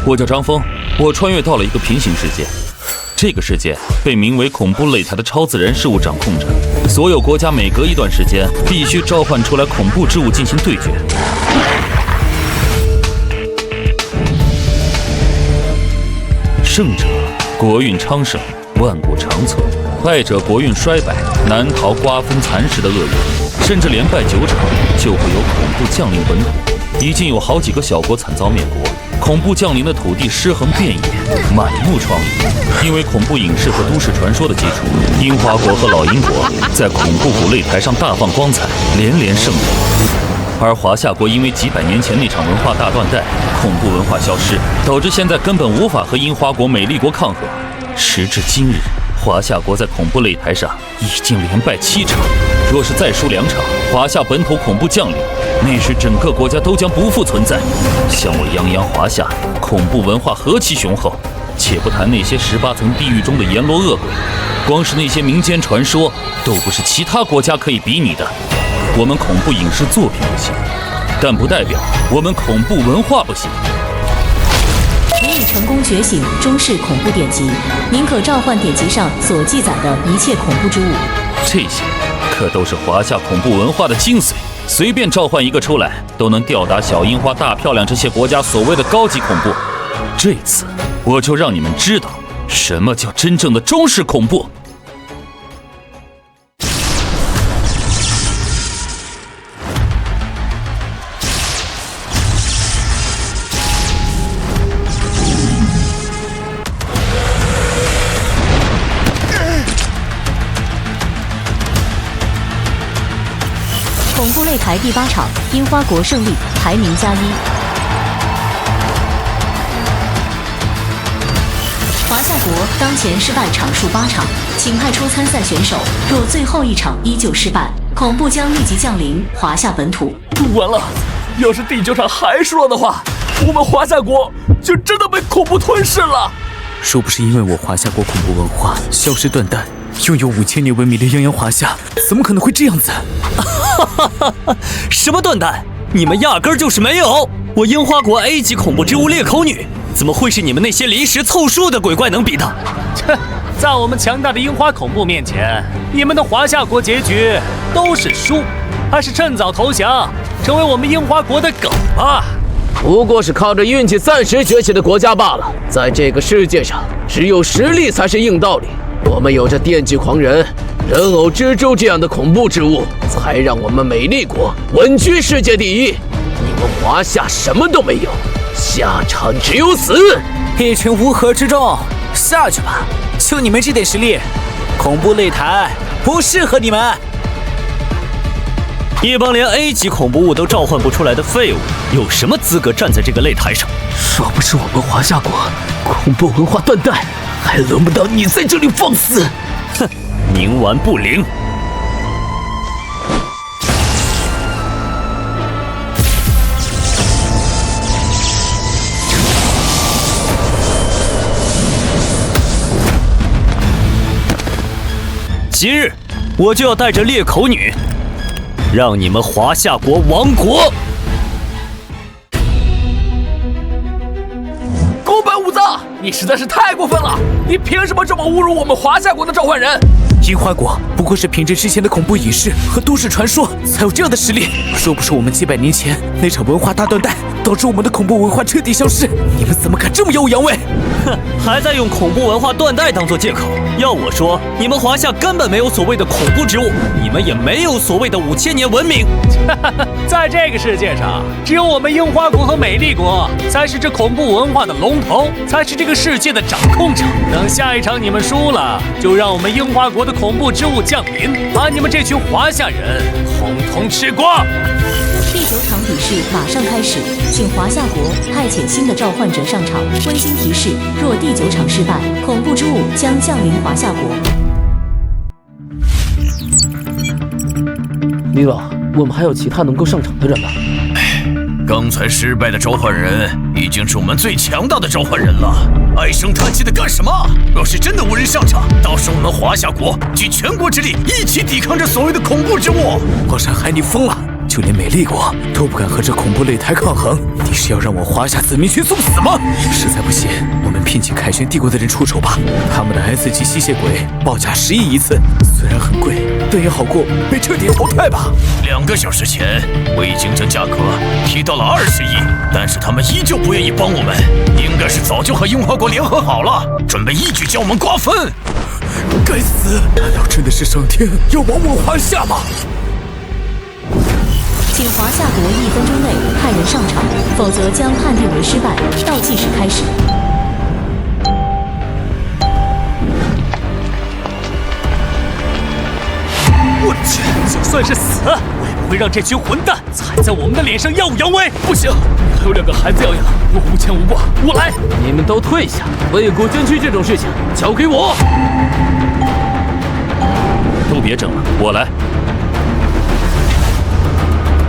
我叫张峰，我穿越到了一个平行世界。这个世界被名为恐怖擂台的超自然事物掌控着，所有国家每隔一段时间必须召唤出来恐怖之物进行对决。胜者国运昌盛，万古长存；败者国运衰败，难逃瓜分蚕食的厄运，甚至连败9场就会有恐怖降临本土。已经有好几个小国惨遭灭国，恐怖降临的土地尸横遍野，满目疮痍。因为恐怖影视和都市传说的基础，樱花国和老鹰国在恐怖谷擂台上大放光彩，连连胜利。而华夏国因为几百年前那场文化大断代，恐怖文化消失，导致现在根本无法和樱花国、美丽国抗衡。时至今日，华夏国在恐怖擂台上已经连败7场，若是再输2场，华夏本土恐怖降临，那时整个国家都将不复存在。像我泱泱华夏，恐怖文化何其雄厚！且不谈那些18层地狱中的阎罗恶鬼，光是那些民间传说，都不是其他国家可以比拟的。我们恐怖影视作品不行，但不代表我们恐怖文化不行。您已成功觉醒中式恐怖典籍，您可召唤典籍上所记载的一切恐怖之物。这些可都是华夏恐怖文化的精髓，随便召唤一个出来，都能吊打小樱花、大漂亮这些国家所谓的高级恐怖。这次我就让你们知道什么叫真正的中式恐怖。恐怖擂台第8场，樱花国胜利，排名+1。华夏国当前失败场数8场，请派出参赛选手。若最后一场依旧失败，恐怖将立即降临华夏本土。完了，要是第9场还输了的话，我们华夏国就真的被恐怖吞噬了。若不是因为我华夏国恐怖文化消失断代，拥有5000年文明的泱泱华夏，怎么可能会这样子？什么断代？你们压根儿就是没有！我樱花国 A 级恐怖之物裂口女，怎么会是你们那些临时凑数的鬼怪能比的？切，在我们强大的樱花恐怖面前，你们的华夏国结局都是输，还是趁早投降，成为我们樱花国的梗吧。不过是靠着运气暂时崛起的国家罢了。在这个世界上，只有实力才是硬道理。我们有着电锯狂人、人偶蜘蛛这样的恐怖之物，才让我们美丽国稳居世界第一。你们华夏什么都没有，下场只有死！一群乌合之众，下去吧！就你们这点实力，恐怖擂台不适合你们。一帮连 A 级恐怖物都召唤不出来的废物，有什么资格站在这个擂台上？若不是我们华夏国恐怖文化断代，还轮不到你在这里放肆！哼，冥顽不灵！今日我就要带着裂口女，让你们华夏国亡国！宫本武藏，你实在是太过分了！你凭什么这么侮辱我们华夏国的召唤人？樱花国不过是凭着之前的恐怖影视和都市传说才有这样的实力。若不是我们几百年前那场文化大断代，导致我们的恐怖文化彻底消失，你们怎么敢这么耀武扬威？哼，还在用恐怖文化断代当做借口。要我说，你们华夏根本没有所谓的恐怖之物，你们也没有所谓的5000年文明。在这个世界上，只有我们樱花国和美丽国才是这恐怖文化的龙头，才是这个世界的掌控者。等下一场你们输了，就让我们樱花国的恐怖之物降临，把你们这群华夏人统统吃光！第9场比试马上开始，请华夏国派遣新的召唤者上场。温馨提示：若第9场失败，恐怖之物将降临华夏国。李老，我们还有其他能够上场的人吗？刚才失败的召唤人已经是我们最强大的召唤人了，唉声叹气的干什么？若是真的无人上场，到时候我们华夏国举全国之力一起抵抗这所谓的恐怖之物。黄山海，你疯了！就连美丽国都不敢和这恐怖擂台抗衡，你是要让我华夏子民群送死吗？实在不行，我们聘请凯旋帝国的人出手吧。他们的 S 级吸血鬼报价10亿一次，虽然很贵，但也好过被彻底淘汰吧。2个小时前，我已经将价格提到了20亿，但是他们依旧不愿意帮我们，应该是早就和樱花国联合好了，准备一举将我们瓜分。该死！难道真的是上天要亡我华夏吗？请华夏国1分钟内派人上场，否则将判定为失败。倒计时开始。我去，就算是死，我也不会让这群混蛋踩在我们的脸上耀武扬威。不行，还有2个孩子要养，我无牵无挂，我来。你们都退下，为国捐躯这种事情交给我。都别争了，我来。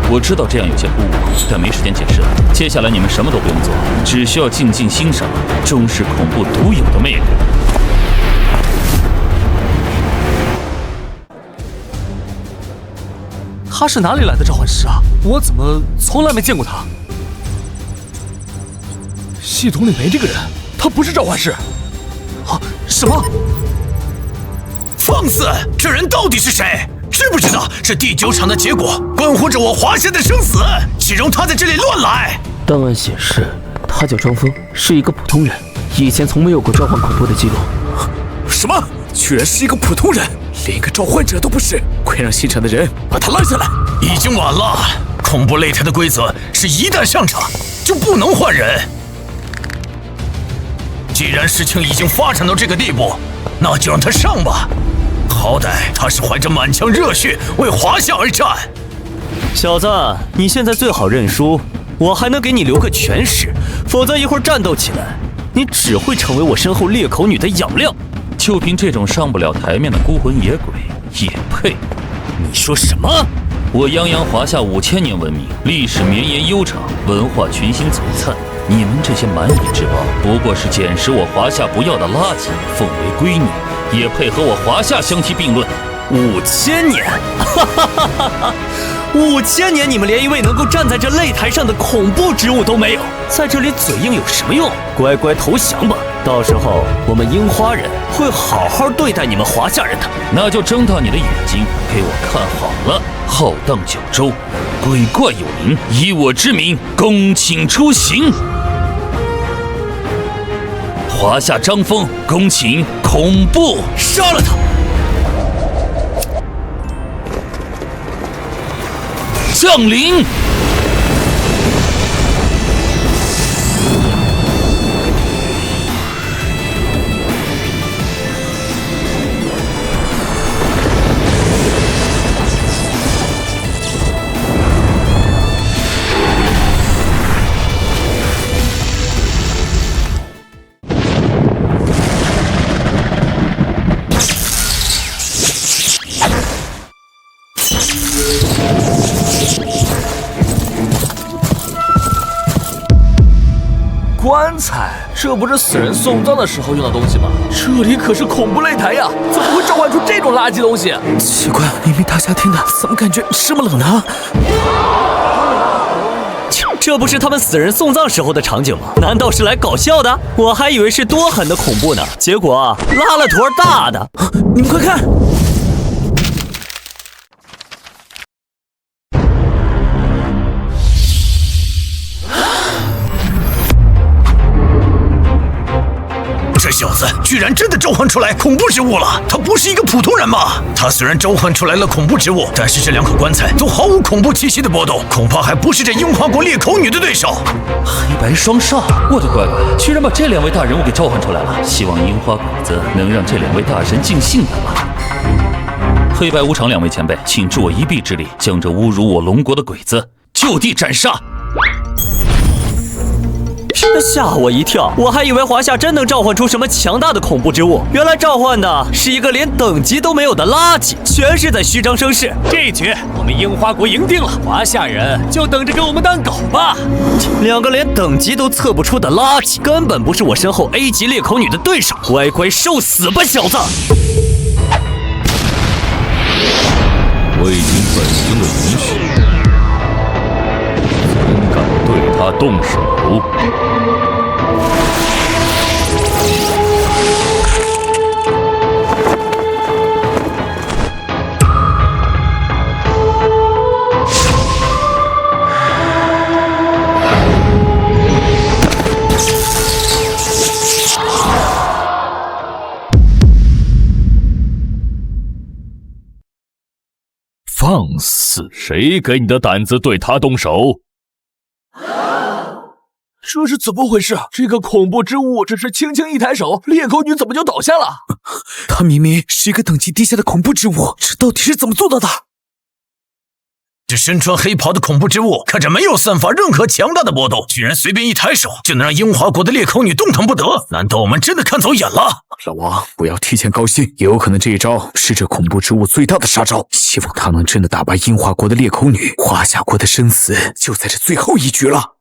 我知道这样有些突兀，但没时间解释了。接下来你们什么都不用做，只需要静静欣赏中式恐怖独有的魅力。他是哪里来的召唤师啊？我怎么从来没见过他？系统里没这个人，他不是召唤师。啊？什么？放肆！这人到底是谁？知不知道这第9场的结果关乎着我华夏的生死？岂容他在这里乱来？档案显示，他叫张峰，是一个普通人，以前从没有过召唤恐怖的记录。什么？居然是一个普通人，连一个召唤者都不是！快让现场的人把他拉下来！已经晚了。恐怖擂台的规则是一旦上场就不能换人。既然事情已经发展到这个地步，那就让他上吧。好歹他是怀着满腔热血为华夏而战。小子，你现在最好认输，我还能给你留个全尸，否则一会儿战斗起来，你只会成为我身后裂口女的养料。就凭这种上不了台面的孤魂野鬼，也配？你说什么？我泱泱华夏5000年文明，历史绵延悠长，文化群星璀璨。你们这些蛮夷之胞，不过是捡拾我华夏不要的垃圾，奉为闺女，也配和我华夏相提并论？5000年，哈哈哈哈哈！5000年，你们连一位能够站在这擂台上的恐怖之物都没有，在这里嘴硬有什么用？乖乖投降吧！到时候我们樱花人会好好对待你们华夏人的。那就睁大你的眼睛，给我看好了！浩荡九州，鬼怪有灵，以我之名，恭请出行。华夏张峰，恭请恐怖杀了他！降临。棺材，这不是死人送葬的时候用的东西吗？这里可是恐怖擂台呀，怎么会召唤出这种垃圾东西？奇怪，明明大夏天的，怎么感觉这么冷呢？这不是他们死人送葬时候的场景吗？难道是来搞笑的？我还以为是多狠的恐怖呢，结果拉了坨大的。你们快看！这小子居然真的召唤出来恐怖之物了！他不是一个普通人吗？他虽然召唤出来了恐怖之物，但是这2口棺材都毫无恐怖气息的波动，恐怕还不是这樱花国裂口女的对手。黑白双煞，我的乖乖，居然把这2位大人物给召唤出来了！希望樱花鬼子能让这2位大神尽兴的吧。黑白无常2位前辈，请助我一臂之力，将这侮辱我龙国的鬼子就地斩杀。吓我一跳，我还以为华夏真能召唤出什么强大的恐怖之物，原来召唤的是一个连等级都没有的垃圾，全是在虚张声势。这一局我们樱花国赢定了，华夏人就等着给我们当狗吧。2个连等级都测不出的垃圾，根本不是我身后 A 级裂口女的对手，乖乖受死吧，小子！未经本尊的允许，他动手。放肆！谁给你的胆子对他动手？这是怎么回事？这个恐怖之物只是轻轻一抬手，裂口女怎么就倒下了？她明明是一个等级低下的恐怖之物，这到底是怎么做到的？这身穿黑袍的恐怖之物，看着没有散发任何强大的波动，居然随便一抬手就能让樱花国的裂口女动弹不得。难道我们真的看走眼了？老王，不要提前高兴，也有可能这一招是这恐怖之物最大的杀招。希望他能真的打败樱花国的裂口女，华夏国的生死就在这最后一局了。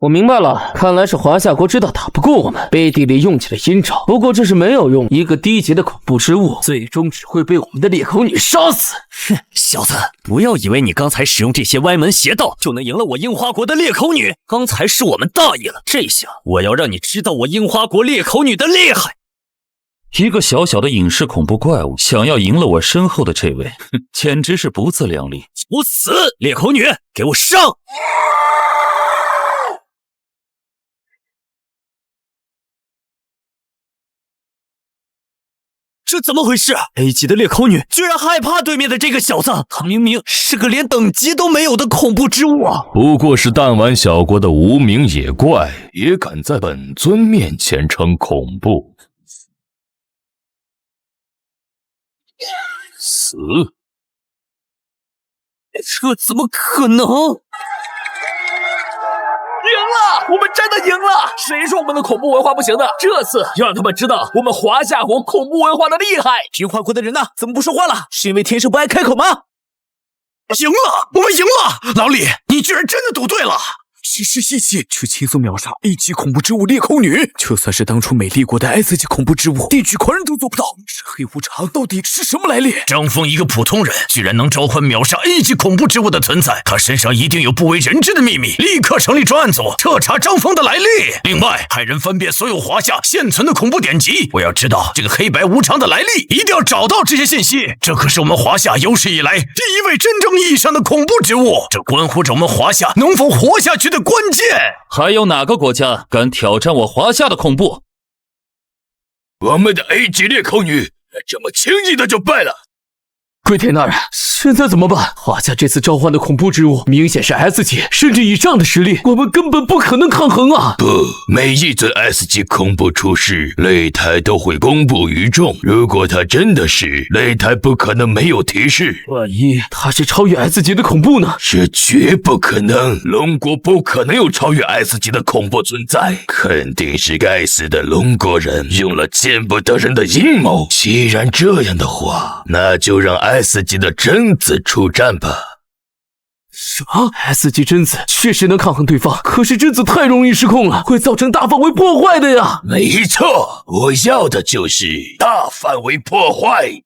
我明白了，看来是华夏国知道打不过我们，背地里用起了阴招。不过这是没有用，一个低级的恐怖之物，最终只会被我们的裂口女杀死。哼，小子，不要以为你刚才使用这些歪门邪道就能赢了我樱花国的裂口女。刚才是我们大意了，这下我要让你知道我樱花国裂口女的厉害。一个小小的影视恐怖怪物，想要赢了我身后的这位，简直是不自量力！我死！裂口女，给我上！这怎么回事 ？A 级的裂口女居然害怕对面的这个小子，他明明是个连等级都没有的恐怖之物啊！不过是弹丸小国的无名野怪，也敢在本尊面前称恐怖？死！这怎么可能？赢了！我们真的赢了！谁说我们的恐怖文化不行的？这次要让他们知道我们华夏国恐怖文化的厉害！樱花国的人呢？怎么不说话了？是因为天生不爱开口吗？赢了！我们赢了！老李，你居然真的赌对了！只是一起去轻松秒杀 A 级恐怖之物裂口女，就算是当初美丽国的 S 级恐怖之物地狱狂人都做不到。这黑无常到底是什么来历？张峰一个普通人，居然能召唤秒杀 A 级恐怖之物的存在，他身上一定有不为人知的秘密。立刻成立专案组，彻查张峰的来历。另外，派人翻遍所有华夏现存的恐怖典籍，我要知道这个黑白无常的来历，一定要找到这些信息。这可是我们华夏有史以来第一位真正意义上的恐怖之物，这关乎着我们华夏能否活下去的关键。还有哪个国家敢挑战我华夏的恐怖？我们的 A 级裂口女这么轻易的就败了。龟田大人，现在怎么办？华夏这次召唤的恐怖之物明显是 S 级甚至以上的实力，我们根本不可能抗衡啊！不，每一尊 S 级恐怖出世，擂台都会公布于众。如果他真的是，擂台不可能没有提示。万一他是超越 S 级的恐怖呢？这绝不可能，龙国不可能有超越 S 级的恐怖存在，肯定是该死的龙国人用了见不得人的阴谋。既然这样的话，那就让S 级的贞子出战吧。什么 ？S 级贞子确实能抗衡对方，可是贞子太容易失控了，会造成大范围破坏的呀！没错，我要的就是大范围破坏。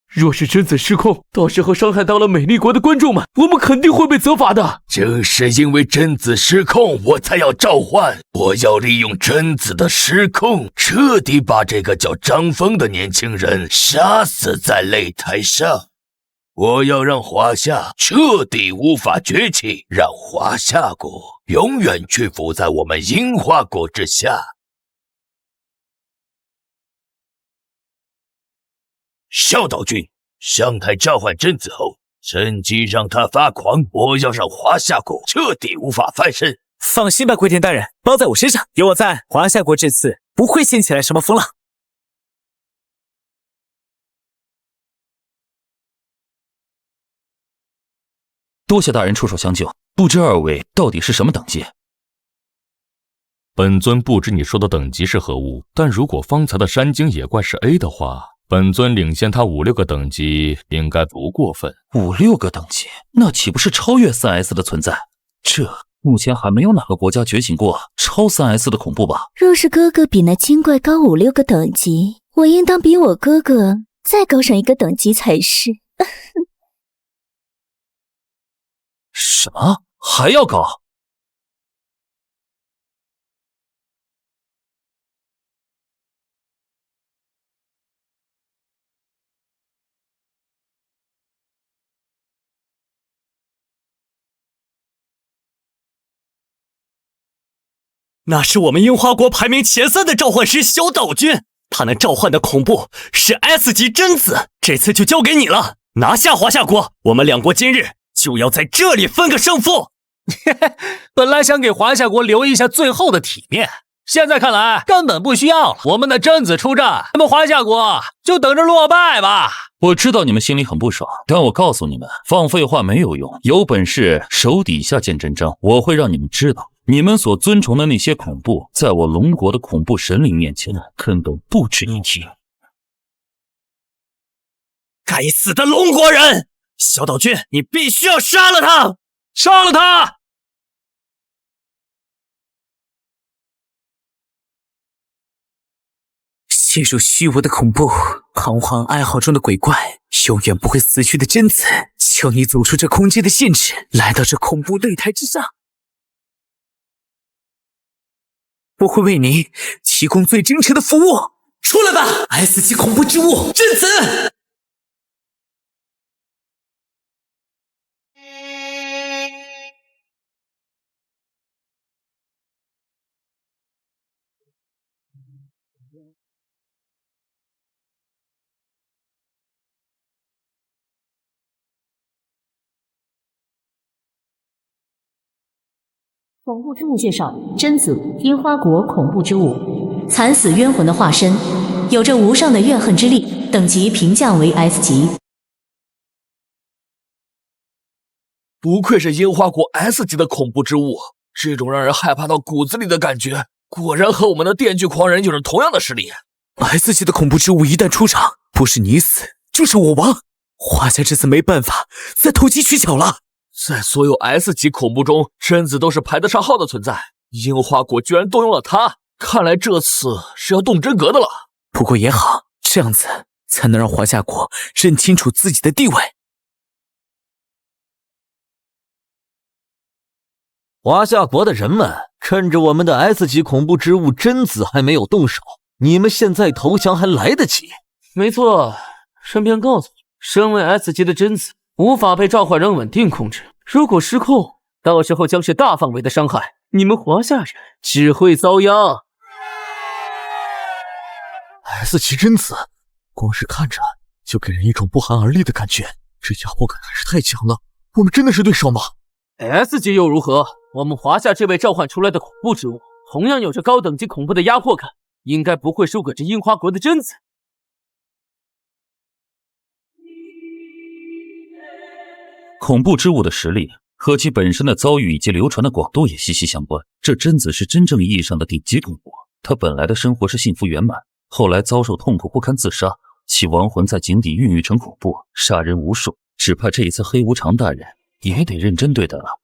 若是贞子失控，到时候伤害到了美丽国的观众们，我们肯定会被责罚的。正是因为贞子失控，我才要召唤。我要利用贞子的失控，彻底把这个叫张峰的年轻人杀死在擂台上。我要让华夏彻底无法崛起，让华夏国永远屈服在我们樱花国之下。萧道君，上台召唤贞子后，趁机让他发狂。我要让华夏国彻底无法翻身。放心吧，龟田大人，包在我身上。有我在，华夏国这次不会掀起来什么风浪。多谢大人出手相救，不知二位到底是什么等级？本尊不知你说的等级是何物，但如果方才的山精野怪是 A 的话，本尊领先他5、6个等级应该不过分。5、6个等级，那岂不是超越 3S 的存在？这目前还没有哪个国家觉醒过超 3S 的恐怖吧？若是哥哥比那精怪高5、6个等级，我应当比我哥哥再高上一个等级才是。什么？还要搞？那是我们樱花国排名前3的召唤师小岛君，他能召唤的恐怖是 S 级贞子，这次就交给你了。拿下华夏国，我们2国今日就要在这里分个胜负。本来想给华夏国留一下最后的体面，现在看来根本不需要了。我们的贞子出战，那么华夏国就等着落败吧。我知道你们心里很不爽，但我告诉你们，放废话没有用，有本事手底下见真章。我会让你们知道，你们所尊崇的那些恐怖，在我龙国的恐怖神灵面前根本不值一提。该死的龙国人！小岛君，你必须要杀了他！杀了他！陷入虚无的恐怖，彷徨哀嚎中的鬼怪，永远不会死去的贞子，求你走出这空间的限制，来到这恐怖擂台之上。我会为你提供最真诚的服务。出来吧 ，S 级恐怖之物贞子！恐怖之物介绍：贞子，樱花国恐怖之物，惨死冤魂的化身，有着无上的怨恨之力，等级平降为 S 级。不愧是樱花国 S 级的恐怖之物，这种让人害怕到骨子里的感觉，果然和我们的电锯狂人有着同样的实力。S 级的恐怖之物一旦出场，不是你死，就是我亡。华夏这次没办法再投机取巧了。在所有 S 级恐怖中，贞子都是排得上号的存在。樱花国居然动用了他，看来这次是要动真格的了。不过也好，这样子才能让华夏国认清楚自己的地位。华夏国的人们趁着我们的 S 级恐怖之物贞子还没有动手，你们现在投降还来得及。没错，顺便告诉你，身为 S 级的贞子无法被召唤人稳定控制，如果失控，到时候将是大范围的伤害，你们华夏人只会遭殃。S 级贞子，光是看着就给人一种不寒而栗的感觉，这压迫感还是太强了。我们真的是对手吗？ S 级又如何？我们华夏这位召唤出来的恐怖之物，同样有着高等级恐怖的压迫感，应该不会输给这樱花国的贞子。恐怖之物的实力和其本身的遭遇以及流传的广度也息息相关。这贞子是真正意义上的顶级恐怖，她本来的生活是幸福圆满，后来遭受痛苦不堪自杀，其亡魂在井底孕育成恐怖，杀人无数，只怕这一次黑无常大人也得认真对待了。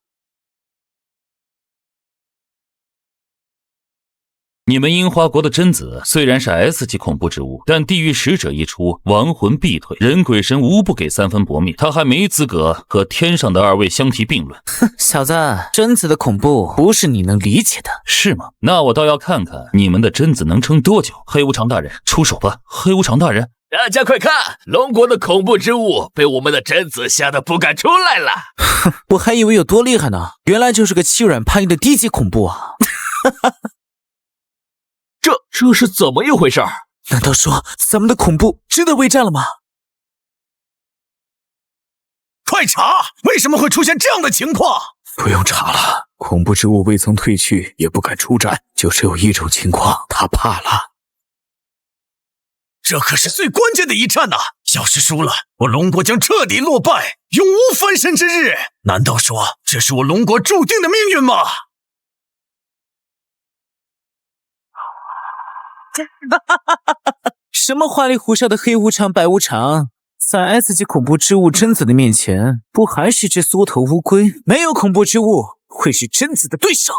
你们樱花国的贞子虽然是 S 级恐怖之物，但地狱使者一出，亡魂必退，人鬼神无不给3分薄命，他还没资格和天上的2位相提并论。哼，小子，贞子的恐怖不是你能理解的。是吗？那我倒要看看你们的贞子能撑多久。黑无常大人，出手吧！黑无常大人，大家快看，龙国的恐怖之物被我们的贞子吓得不敢出来了。哼，我还以为有多厉害呢，原来就是个欺软怕硬的低级恐怖啊！这是怎么一回事？难道说咱们的恐怖真的畏战了吗？快查，为什么会出现这样的情况？不用查了，恐怖之物未曾退去，也不敢出战，就只有一种情况，他怕了。这可是最关键的一战呐！要是输了，我龙国将彻底落败，永无翻身之日。难道说这是我龙国注定的命运吗？什么花里胡哨的黑无常白无常，在 S 级恐怖之物贞子的面前，不还是只缩头乌龟？没有恐怖之物会是贞子的对手。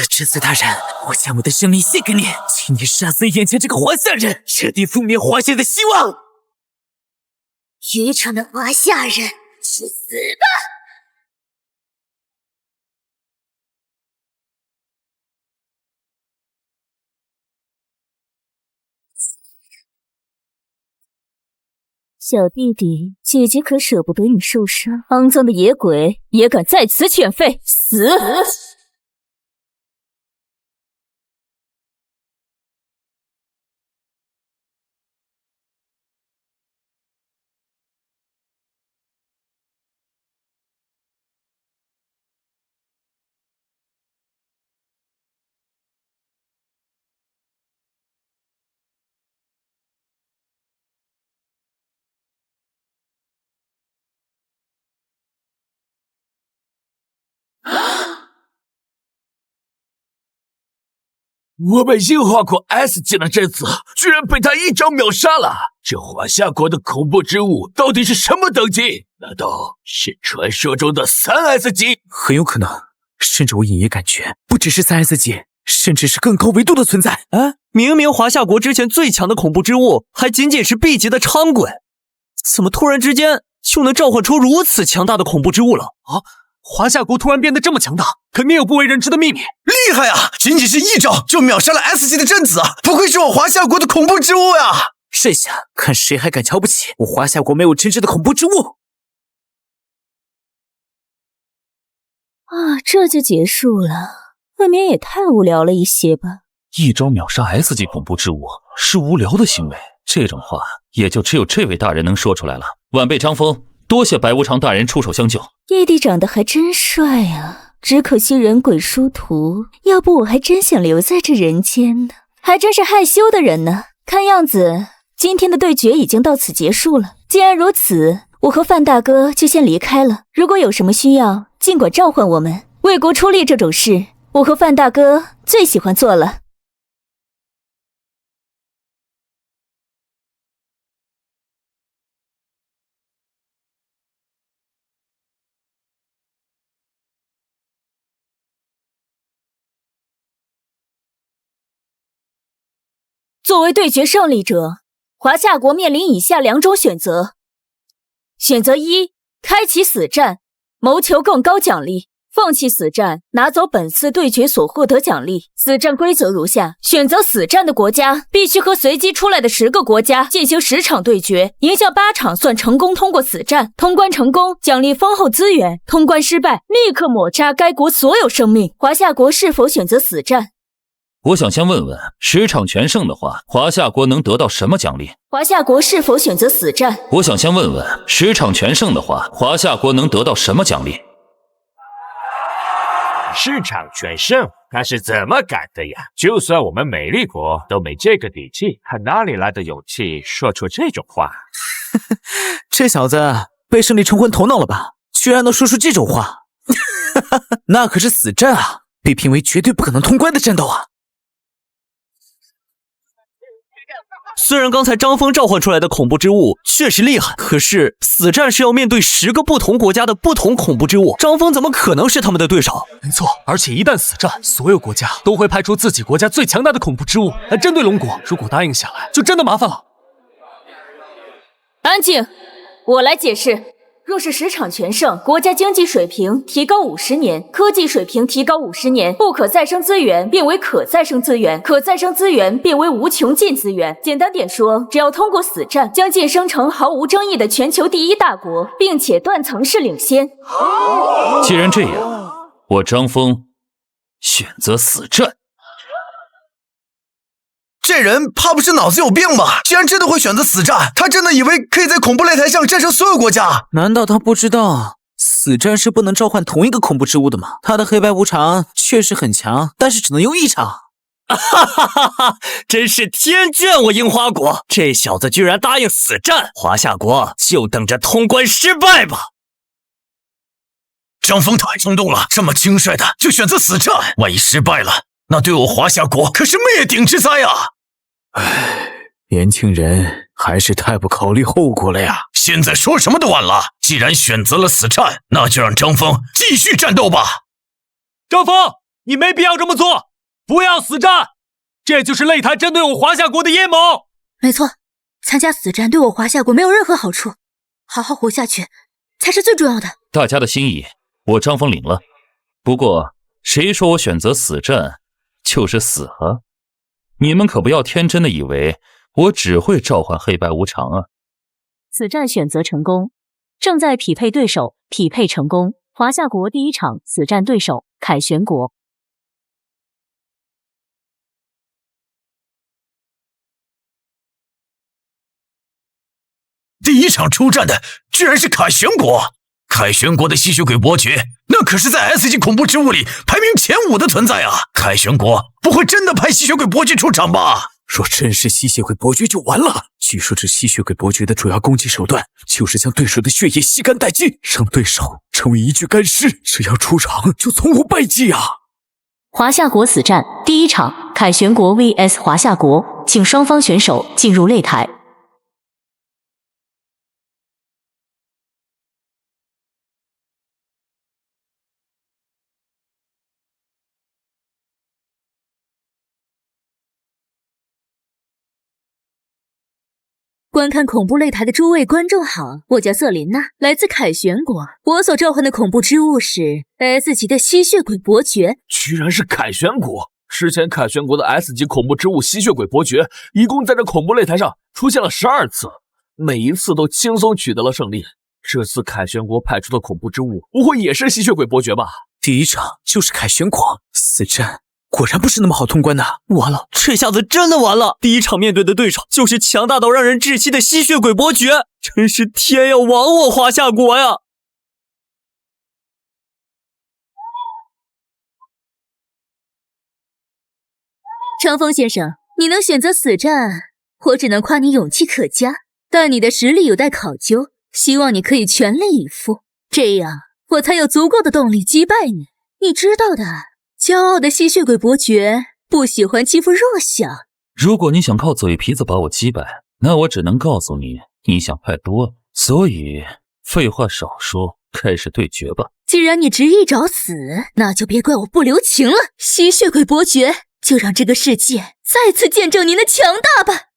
贞子大人，我将我的生命献给你，请你杀死眼前这个华夏人，彻底覆灭华夏的希望。愚蠢的华夏人，去死吧！小弟弟，姐姐可舍不得你受伤。肮脏的野鬼也敢在此犬吠，死！我们樱花国 S 级的贞子居然被他一招秒杀了！这华夏国的恐怖之物到底是什么等级？难道是传说中的3S 级？很有可能，甚至我隐约感觉，不只是3S 级，甚至是更高维度的存在。明明华夏国之前最强的恐怖之物还仅仅是 B 级的伥鬼，怎么突然之间就能召唤出如此强大的恐怖之物了？华夏国突然变得这么强大，肯定有不为人知的秘密。厉害啊！仅仅是一招就秒杀了 S 级的贞子啊！不愧是我华夏国的恐怖之物呀！这下看谁还敢瞧不起我华夏国没有真正的恐怖之物！这就结束了，未免也太无聊了一些吧？一招秒杀 S 级恐怖之物是无聊的行为，这种话也就只有这位大人能说出来了。晚辈张峰，多谢白无常大人出手相救。弟弟长得还真帅啊，只可惜人鬼殊途，要不我还真想留在这人间呢。还真是害羞的人呢。看样子今天的对决已经到此结束了。既然如此，我和范大哥就先离开了。如果有什么需要，尽管召唤我们。为国出力这种事，我和范大哥最喜欢做了。作为对决胜利者，华夏国面临以下2种选择。选择1，开启死战，谋求更高奖励；放弃死战，拿走本次对决所获得奖励。死战规则如下：选择死战的国家必须和随机出来的10个国家进行10场对决，赢下8场算成功通过死战。通关成功，奖励丰厚资源；通关失败，立刻抹杀该国所有生命。华夏国是否选择死战？我想先问问，10场全胜的话，华夏国能得到什么奖励？华夏国是否选择死战？我想先问问，10场全胜的话，华夏国能得到什么奖励？10场全胜，他是怎么敢的呀？就算我们美丽国都没这个底气，他哪里来的勇气说出这种话？这小子被胜利冲昏头脑了吧？居然能说出这种话！那可是死战啊，被评为绝对不可能通关的战斗啊！虽然刚才张峰召唤出来的恐怖之物确实厉害，可是死战是要面对10个不同国家的不同恐怖之物，张峰怎么可能是他们的对手？没错，而且一旦死战，所有国家都会派出自己国家最强大的恐怖之物来针对龙国。如果答应下来，就真的麻烦了。安静，我来解释。若是10场全胜，国家经济水平提高50年，科技水平提高50年，不可再生资源变为可再生资源，可再生资源变为无穷尽资源。简单点说，只要通过死战，将晋升成毫无争议的全球第1大国，并且断层式领先。既然这样，我张峰选择死战。这人怕不是脑子有病吧？竟然真的会选择死战，他真的以为可以在恐怖擂台上战胜所有国家？难道他不知道死战是不能召唤同一个恐怖之物的吗？他的黑白无常确实很强，但是只能用1场。哈哈哈哈！真是天眷我樱花国，这小子居然答应死战，华夏国就等着通关失败吧！张峰太冲动了，这么轻率的就选择死战，万一失败了，那对我华夏国可是灭顶之灾啊！年轻人还是太不考虑后果了呀！现在说什么都晚了，既然选择了死战，那就让张峰继续战斗吧。张峰，你没必要这么做，不要死战，这就是擂台针对我华夏国的阴谋。没错，参加死战对我华夏国没有任何好处，好好活下去才是最重要的。大家的心意，我张峰领了。不过，谁说我选择死战就是死啊？你们可不要天真的以为我只会召唤黑白无常啊！死战选择成功，正在匹配对手，匹配成功。华夏国第一场死战对手凯旋国。第一场出战的居然是凯旋国。凯旋国的吸血鬼伯爵，那可是在 S 级恐怖之物里排名前5的存在啊！凯旋国不会真的派吸血鬼伯爵出场吧？若真是吸血鬼伯爵就完了。据说这吸血鬼伯爵的主要攻击手段就是将对手的血液吸干殆尽，让对手成为一具干尸，只要出场就从无败绩啊！华夏国死战第一场，凯旋国 vs 华夏国，请双方选手进入擂台。观看恐怖擂台的诸位观众好，我叫瑟琳娜，来自凯旋国。我所召唤的恐怖之物是 S 级的吸血鬼伯爵。居然是凯旋国！之前凯旋国的 S 级恐怖之物吸血鬼伯爵，一共在这恐怖擂台上出现了12次，每一次都轻松取得了胜利。这次凯旋国派出的恐怖之物，不会也是吸血鬼伯爵吧？第一场就是凯旋国死战。果然不是那么好通关的，完了，这下子真的完了！第一场面对的对手就是强大到让人窒息的吸血鬼伯爵，真是天要亡我华夏国呀！张峰先生，你能选择死战，我只能夸你勇气可嘉，但你的实力有待考究，希望你可以全力以赴，这样我才有足够的动力击败你。你知道的。骄傲的吸血鬼伯爵不喜欢欺负弱小。如果你想靠嘴皮子把我击败，那我只能告诉你，你想太多了。所以废话少说，开始对决吧。既然你执意找死，那就别怪我不留情了。吸血鬼伯爵，就让这个世界再次见证您的强大吧。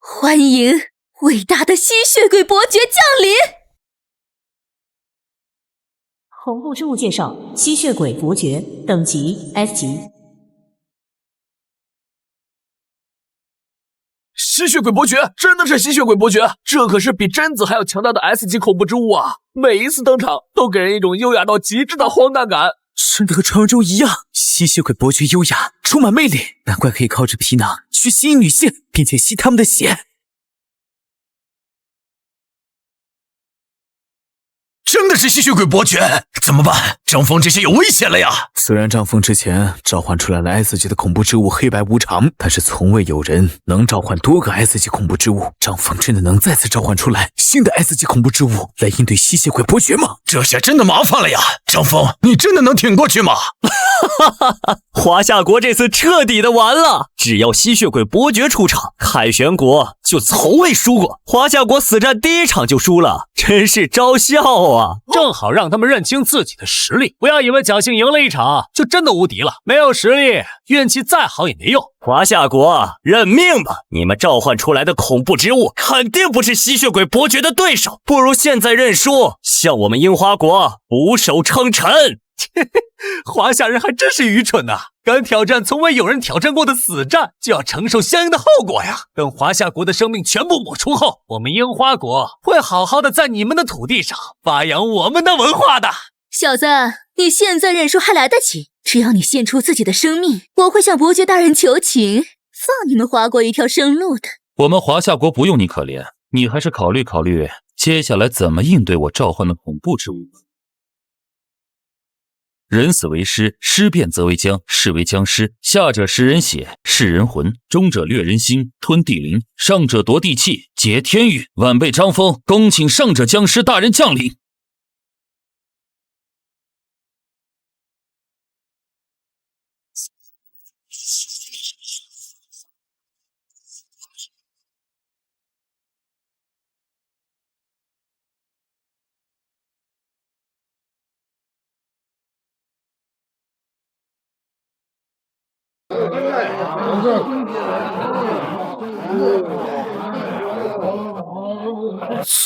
欢迎伟大的吸血鬼伯爵降临！恐怖之物介绍：吸血鬼伯爵，等级 S 级。吸血鬼伯爵真的是吸血鬼伯爵，这可是比贞子还要强大的 S 级恐怖之物啊！每一次登场都给人一种优雅到极致的荒诞感，真的和传说中一样。吸血鬼伯爵优雅，充满魅力，难怪可以靠着皮囊去吸引女性，并且吸她们的血。真的是吸血鬼伯爵，怎么办？张峰这些有危险了呀！虽然张峰之前召唤出来了 S 级的恐怖之物黑白无常，但是从未有人能召唤多个 S 级恐怖之物。张峰真的能再次召唤出来新的 S 级恐怖之物来应对吸血鬼伯爵吗？这下真的麻烦了呀！张峰，你真的能挺过去吗？华夏国这次彻底的完了，只要吸血鬼伯爵出场，凯旋国就从未输过。华夏国死战第一场就输了，真是招笑啊！正好让他们认清自己的实力，不要以为侥幸赢了一场就真的无敌了。没有实力，运气再好也没用。华夏国，认命吧！你们召唤出来的恐怖之物肯定不是吸血鬼伯爵的对手，不如现在认输，向我们樱花国俯首称臣。华夏人还真是愚蠢呐！敢挑战从未有人挑战过的死战，就要承受相应的后果呀！等华夏国的生命全部抹除后，我们樱花国会好好的在你们的土地上发扬我们的文化的。小子，你现在认输还来得及，只要你献出自己的生命，我会向伯爵大人求情，放你们华国一条生路的。我们华夏国不用你可怜，你还是考虑考虑接下来怎么应对我召唤的恐怖之物。人死为尸，尸变则为僵，是为僵尸。下者食人血，噬人魂；中者掠人心，吞地灵；上者夺地气，劫天域。晚辈张峰恭请上者僵尸大人降临。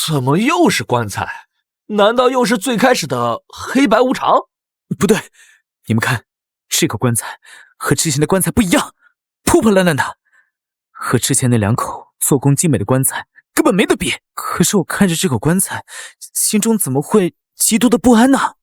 怎么又是棺材？难道又是最开始的黑白无常？不对，你们看，这个棺材和之前的棺材不一样，破破烂烂的，和之前那2口做工精美的棺材根本没得比。可是我看着这口棺材，心中怎么会极度的不安呢？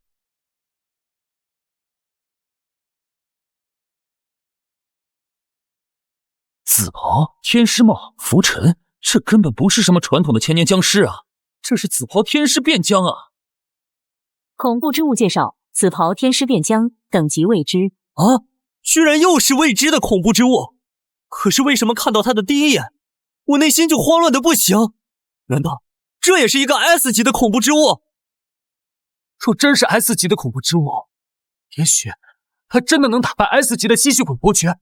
紫袍、天师帽、浮尘，这根本不是什么传统的千年僵尸啊，这是紫袍天师变僵啊！恐怖之物介绍：紫袍天师变僵，等级未知。啊，居然又是未知的恐怖之物！可是为什么看到它的第一眼，我内心就慌乱的不行？难道这也是一个 S 级的恐怖之物？若真是 S 级的恐怖之物，也许他真的能打败 S 级的吸血鬼伯爵。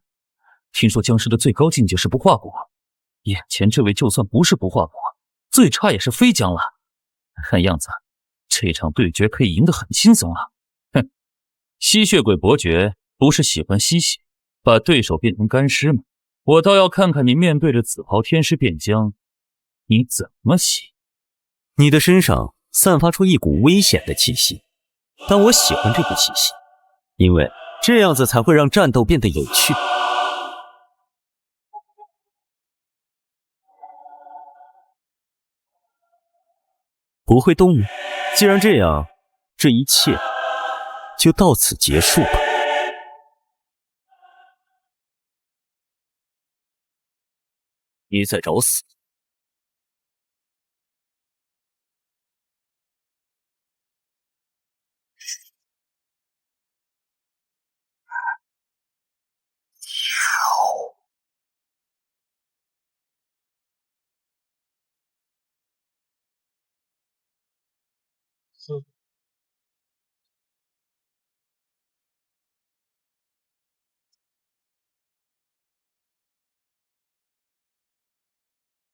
听说僵尸的最高境界是不化骨，眼前这位就算不是不化骨，最差也是飞僵了。看样子，这场对决可以赢得很轻松啊！哼，吸血鬼伯爵不是喜欢吸血，把对手变成干尸吗？我倒要看看你面对着紫袍天师变僵，你怎么吸？你的身上散发出一股危险的气息，但我喜欢这股气息，因为这样子才会让战斗变得有趣。不会动，既然这样，这一切就到此结束吧。你在找死？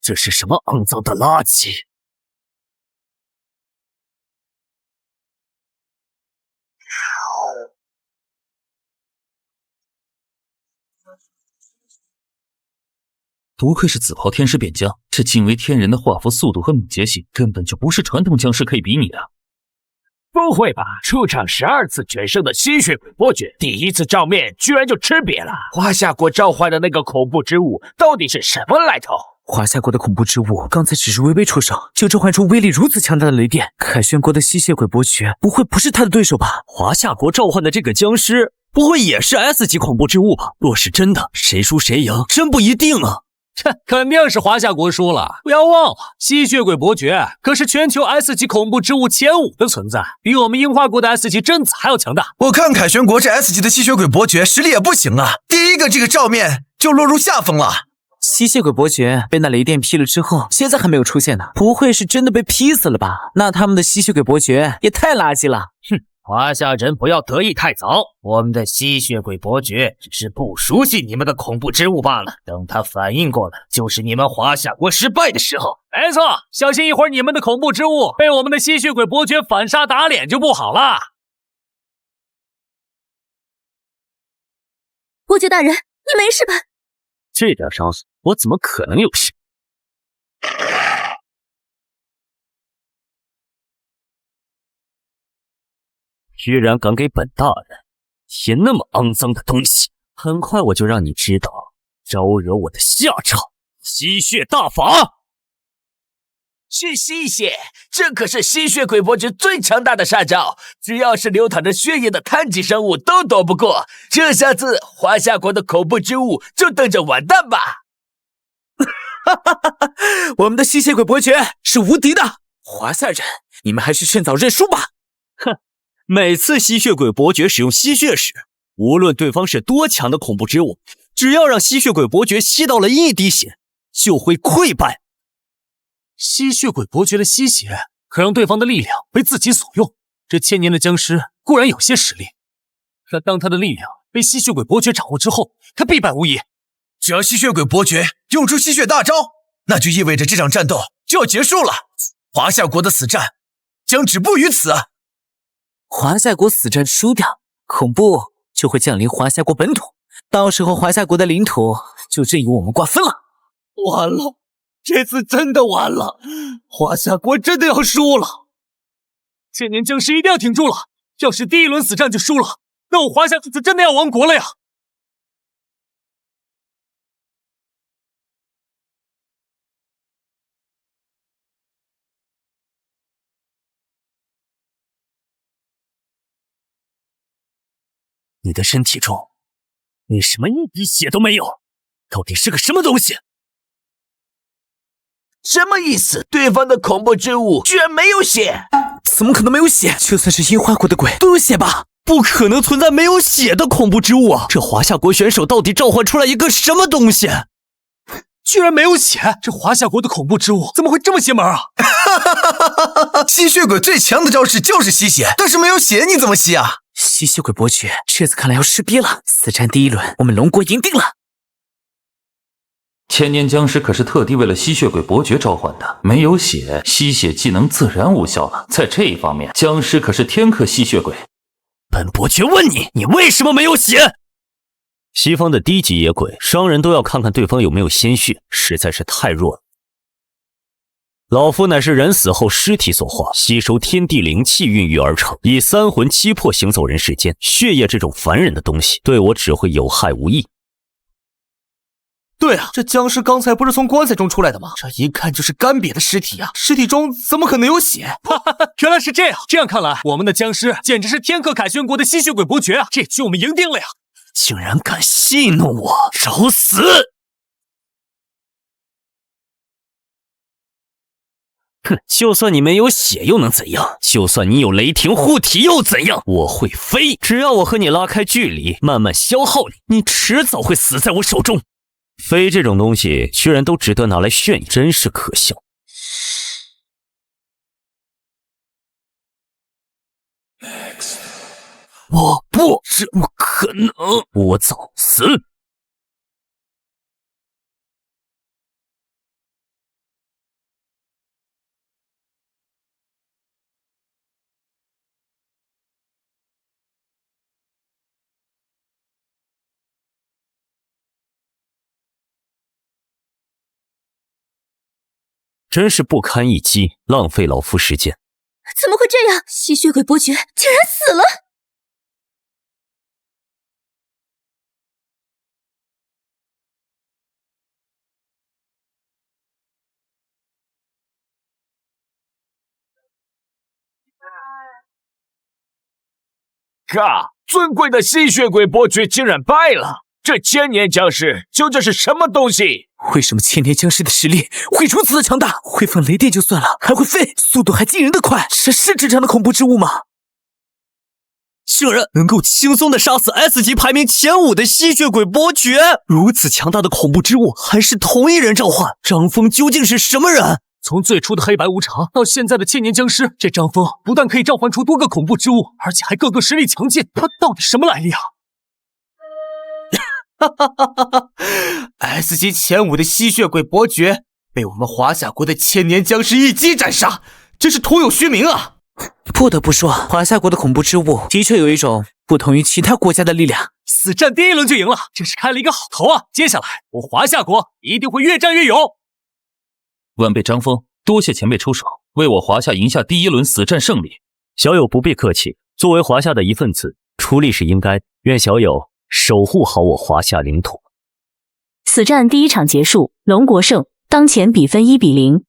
这是什么肮脏的垃圾？不愧是紫袍天师变僵，这惊为天人的画符速度和敏捷性，根本就不是传统僵尸可以比拟的。不会吧！出场12次决胜的吸血鬼伯爵，第一次照面居然就吃瘪了。华夏国召唤的那个恐怖之物到底是什么来头？华夏国的恐怖之物刚才只是微微出手，就召唤出威力如此强大的雷电。凯旋国的吸血鬼伯爵不是他的对手吧？华夏国召唤的这个僵尸，不会也是 S 级恐怖之物吧？若是真的，谁输谁赢，真不一定啊！这肯定是华夏国输了。不要忘了，吸血鬼伯爵可是全球 S 级恐怖之物前5的存在，比我们樱花国的 S 级贞子还要强大。我看凯旋国这 S 级的吸血鬼伯爵实力也不行啊，第一个这个照面就落入下风了。吸血鬼伯爵被那雷电劈了之后，现在还没有出现呢，不会是真的被劈死了吧？那他们的吸血鬼伯爵也太垃圾了。哼，华夏人不要得意太早，我们的吸血鬼伯爵只是不熟悉你们的恐怖之物罢了。等他反应过来，就是你们华夏国失败的时候。没错，小心一会儿你们的恐怖之物被我们的吸血鬼伯爵反杀打脸就不好了。伯爵大人，你没事吧？这点伤势，我怎么可能有事？居然敢给本大人贴那么肮脏的东西！很快我就让你知道招惹我的下场。吸血大法！是吸血，这可是吸血鬼伯爵最强大的杀招，只要是流淌着血液的碳基生物都躲不过。这下子华夏国的恐怖之物就等着完蛋吧！我们的吸血鬼伯爵是无敌的，华夏人，你们还是趁早认输吧。哼，每次吸血鬼伯爵使用吸血时，无论对方是多强的恐怖之物，只要让吸血鬼伯爵吸到了1滴血，就会溃败。吸血鬼伯爵的吸血可让对方的力量被自己所用，这千年的僵尸固然有些实力，可当他的力量被吸血鬼伯爵掌握之后，他必败无疑。只要吸血鬼伯爵用出吸血大招，那就意味着这场战斗就要结束了，华夏国的死战将止步于此。华夏国死战输掉，恐怖就会降临华夏国本土，到时候华夏国的领土就任由我们瓜分了。完了，这次真的完了，华夏国真的要输了。千年僵尸一定要挺住了，要是第一轮死战就输了，那我华夏就真的要亡国了呀！你的身体中为什么一滴血都没有？到底是个什么东西？什么意思？对方的恐怖之物居然没有血？怎么可能没有血？就算是樱花国的鬼都有血吧？不可能存在没有血的恐怖之物啊！这华夏国选手到底召唤出来一个什么东西？居然没有血！这华夏国的恐怖之物怎么会这么邪门啊？吸血鬼最强的招式就是吸血，但是没有血你怎么吸啊？吸血鬼伯爵，这次看来要吃瘪了。死战第一轮，我们龙国赢定了。千年僵尸可是特地为了吸血鬼伯爵召唤的，没有血，吸血技能自然无效了。在这一方面，僵尸可是天克吸血鬼。本伯爵问你，你为什么没有血？西方的低级野鬼，商人都要看看对方有没有鲜血，实在是太弱了。老夫乃是人死后尸体所化，吸收天地灵气孕育而成，以三魂七魄行走人世间。血液这种凡人的东西，对我只会有害无益。对啊，这僵尸刚才不是从棺材中出来的吗？这一看就是干瘪的尸体啊！尸体中怎么可能有血？哈哈哈，原来是这样！这样看来，我们的僵尸简直是天克凯旋国的吸血鬼伯爵啊！这局我们赢定了呀！竟然敢戏弄我，找死！哼，就算你没有血又能怎样？就算你有雷霆护体又怎样？我会飞，只要我和你拉开距离，慢慢消耗你，你迟早会死在我手中。飞这种东西居然都值得拿来炫耀，真是可笑。我不，这不可能！我早死。真是不堪一击，浪费老夫时间。怎么会这样？吸血鬼伯爵竟然死了！嘎！尊贵的吸血鬼伯爵竟然败了！这千年僵尸究竟是什么东西？为什么千年僵尸的实力会如此的强大？会放雷电就算了，还会飞，速度还惊人的快，这是正常的恐怖之物吗？竟然能够轻松的杀死 S 级排名前5的吸血鬼伯爵！如此强大的恐怖之物，还是同一人召唤？张峰究竟是什么人？从最初的黑白无常到现在的千年僵尸，这张峰不但可以召唤出多个恐怖之物，而且还个个实力强劲，他到底什么来历啊？S 级前5的吸血鬼伯爵被我们华夏国的千年僵尸一击斩杀，真是徒有虚名啊！不得不说，华夏国的恐怖之物的确有一种不同于其他国家的力量。死战第一轮就赢了，这是开了一个好头啊！接下来我华夏国一定会越战越勇。晚辈张峰，多谢前辈出手，为我华夏赢下第一轮死战胜利。小友不必客气，作为华夏的一份子，出力是应该。愿小友守护好我华夏领土。死战第一场结束，龙国胜，当前比分1比0。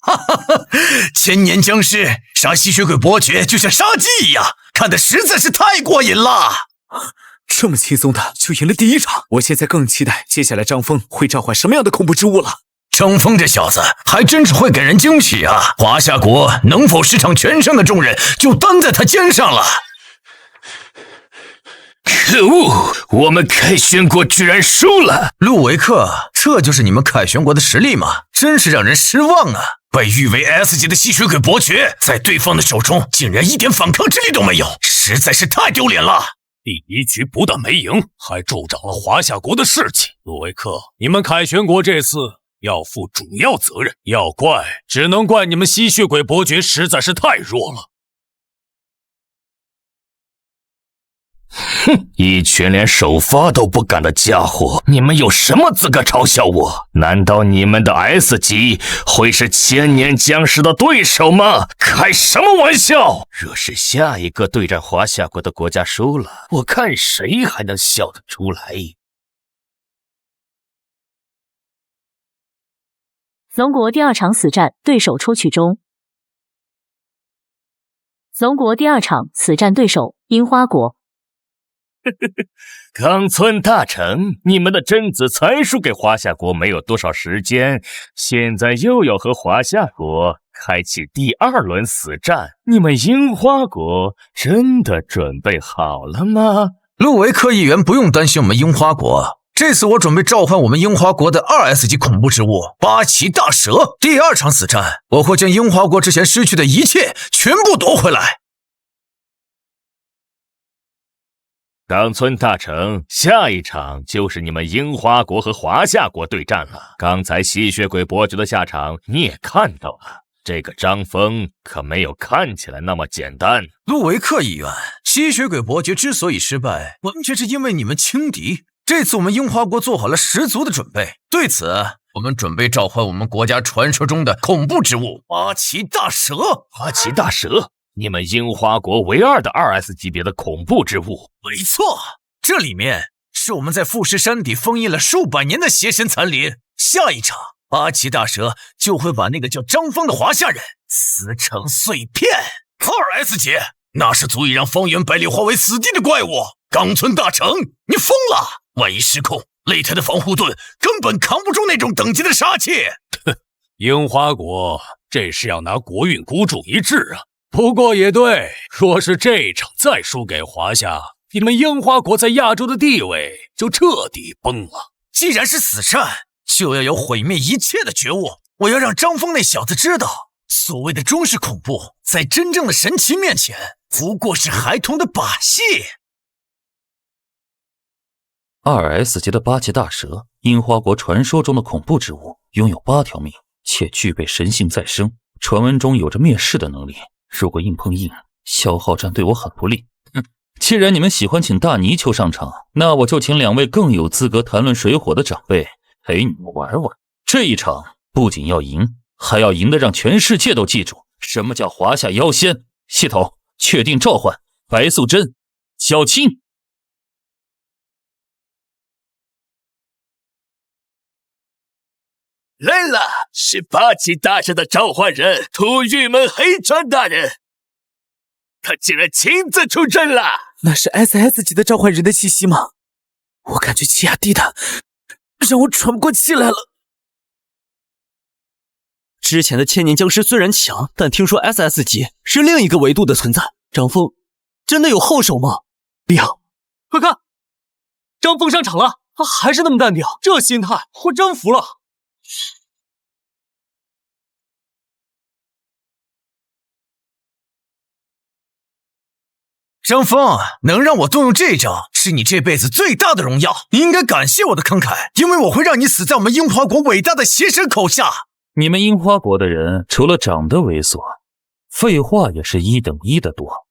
哈哈哈！千年僵尸杀吸血鬼伯爵就像杀鸡一样，看得实在是太过瘾了。这么轻松的就赢了第一场，我现在更期待接下来张峰会召唤什么样的恐怖之物了。张峰这小子还真是会给人惊喜啊！华夏国能否十场全胜的重任就担在他肩上了。可恶！我们凯旋国居然输了！陆维克，这就是你们凯旋国的实力吗？真是让人失望啊！被誉为 S 级的吸血鬼伯爵，在对方的手中竟然一点反抗之力都没有，实在是太丢脸了。第一局不但没赢，还助长了华夏国的士气。陆维克，你们凯旋国这次要负主要责任。要怪，只能怪你们吸血鬼伯爵实在是太弱了。哼，一群连首发都不敢的家伙，你们有什么资格嘲笑我？难道你们的 S 级会是千年僵尸的对手吗？开什么玩笑！若是下一个对战华夏国的国家输了，我看谁还能笑得出来。龙国第2场死战，对手出曲中。龙国第2场死战对手樱花国。冈村大臣，你们的贞子才输给华夏国没有多少时间，现在又要和华夏国开启第2轮死战，你们樱花国真的准备好了吗？陆维克议员不用担心我们樱花国，这次我准备召唤我们樱花国的2S 级恐怖之物八岐大蛇。第2场死战，我会将樱花国之前失去的一切全部夺回来。冈村大臣，下一场就是你们樱花国和华夏国对战了。刚才吸血鬼伯爵的下场你也看到了，这个张峰可没有看起来那么简单。陆维克议员，吸血鬼伯爵之所以失败，完全是因为你们轻敌。这次我们樱花国做好了十足的准备，对此，我们准备召唤我们国家传说中的恐怖之物八岐大蛇。八岐大蛇？你们樱花国唯2的2S 级别的恐怖之物？没错，这里面是我们在富士山底封印了数百年的邪神残灵。下一场，八岐大蛇就会把那个叫张峰的华夏人撕成碎片。2S 级，那是足以让方圆百里化为死地的怪物。冈村大臣，你疯了！万一失控，擂台的防护盾根本扛不住那种等级的杀气。樱花国这是要拿国运孤注一掷啊！不过也对，若是这一场再输给华夏，你们樱花国在亚洲的地位就彻底崩了。既然是死战，就要有毁灭一切的觉悟。我要让张峰那小子知道，所谓的中式恐怖，在真正的神奇面前，不过是孩童的把戏。2S 级的八岐大蛇，樱花国传说中的恐怖之物，拥有8条命，且具备神性再生，传闻中有着灭世的能力。如果硬碰硬，消耗战对我很不利。既然你们喜欢请大泥鳅上场，那我就请2位更有资格谈论水火的长辈陪你们玩玩。这一场不仅要赢，还要赢得让全世界都记住什么叫华夏妖仙。系统确定召唤白素贞、小青。来了，是八岐大蛇的召唤人土玉门黑川大人，他竟然亲自出阵了。那是 SS 级的召唤人的气息吗？我感觉气压低的让我喘不过气来了。之前的千年僵尸虽然强，但听说 SS 级是另一个维度的存在。张峰真的有后手吗？亮，快看，张峰上场了，他还是那么淡定，这心态我真服了。张峰，能让我动用这招，是你这辈子最大的荣耀。你应该感谢我的慷慨，因为我会让你死在我们樱花国伟大的邪神口下。你们樱花国的人，除了长得猥琐，废话也是1等1的多。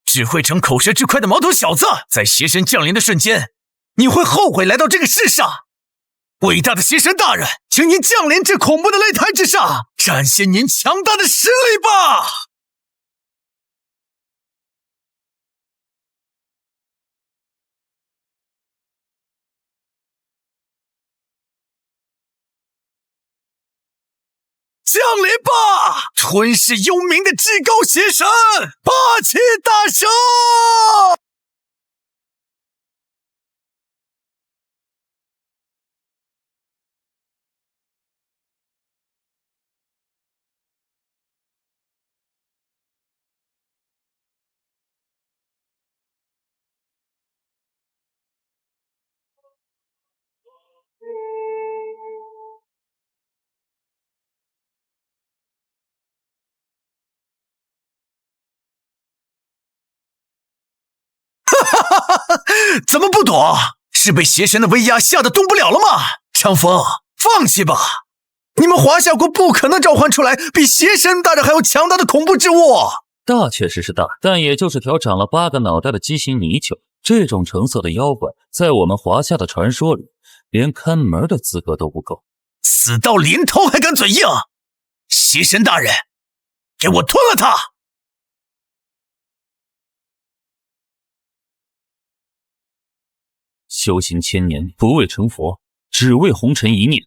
只会逞口舌之快的毛头小子，在邪神降临的瞬间，你会后悔来到这个世上。伟大的邪神大人，请您降临这恐怖的擂台之上，展现您强大的实力吧！降临吧，吞噬幽冥的至高邪神八岐大蛇！怎么不躲？是被邪神的威压吓得动不了了吗？张峰，放弃吧，你们华夏国不可能召唤出来比邪神大人还要强大的恐怖之物。大确实是大，但也就是条长了8个脑袋的畸形泥鳅。这种成色的妖怪，在我们华夏的传说里，连看门的资格都不够。死到临头还敢嘴硬！邪神大人，给我吞了他！修行千年，不为成佛，只为红尘一念。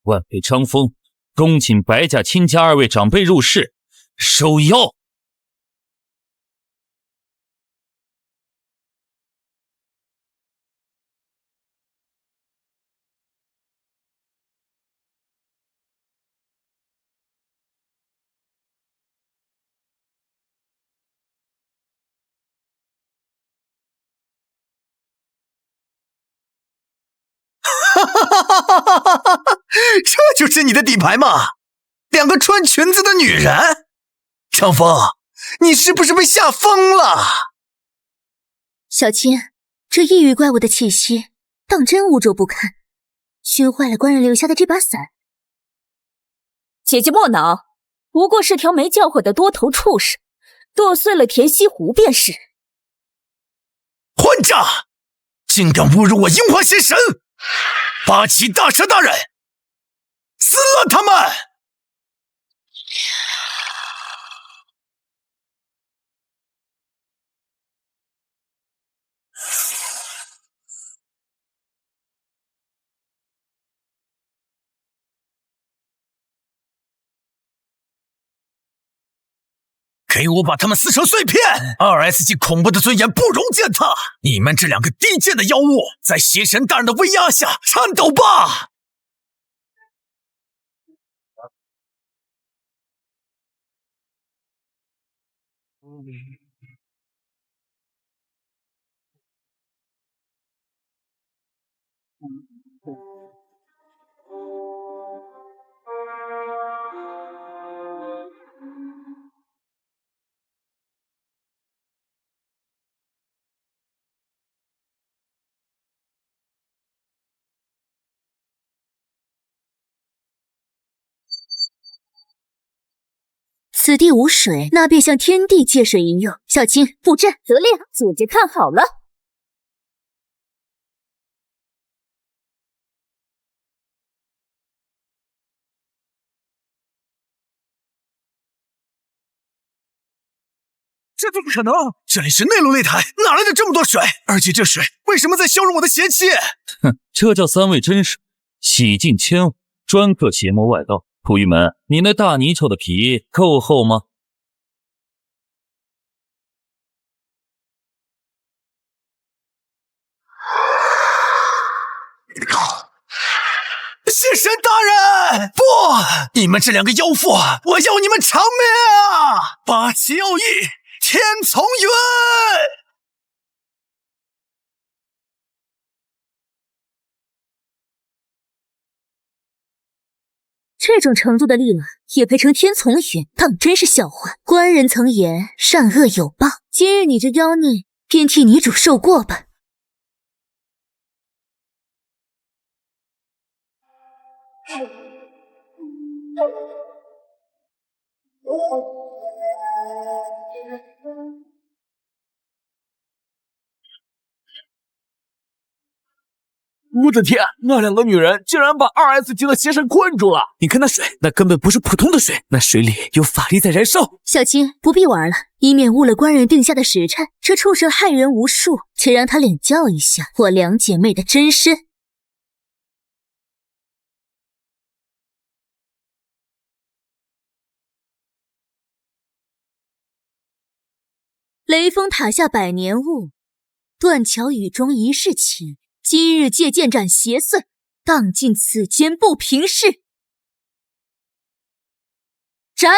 万辈昌风，恭请白家、亲家2位长辈入室收妖。这就是你的底牌吗？2个穿裙子的女人？长风，你是不是被吓疯了？小青，这异域怪物的气息，当真污浊不堪，熏坏了官人留下的这把伞。姐姐莫恼，不过是条没教诲的多头畜生，剁碎了甜西湖便是。混账！竟敢侮辱我樱花邪神！八岐大蛇大人，撕了他们！给我把他们撕成碎片！2S 级恐怖的尊严不容践踏！你们这2个低贱的妖物，在邪神大人的威压下颤抖吧！此地无水，那便向天地借水饮用。小青，布阵。得令，姐姐看好了。这不可能！这里是内陆擂台，哪来的这么多水？而且这水为什么在消融我的邪气？哼，这叫3味真水，洗净千物，专克邪魔外道。蒲玉门，你那大泥鳅的皮够厚吗？邪神大人，不！你们这2个妖妇，我要你们偿命啊！八岐奥义，天从云！这种程度的力了，也配称天从云？当真是笑话！官人曾言善恶有报，今日你这妖孽，便替你主受过吧。我的天，那2个女人竟然把2S 级的邪神困住了！你看那水，那根本不是普通的水，那水里有法力在燃烧。小青，不必玩了，以免误了官人定下的时辰。这畜生害人无数，且让他领教一下我2姐妹的真身。雷峰塔下百年雾，断桥雨中一世情。今日借剑斩邪祟，荡尽此间不平事。斩！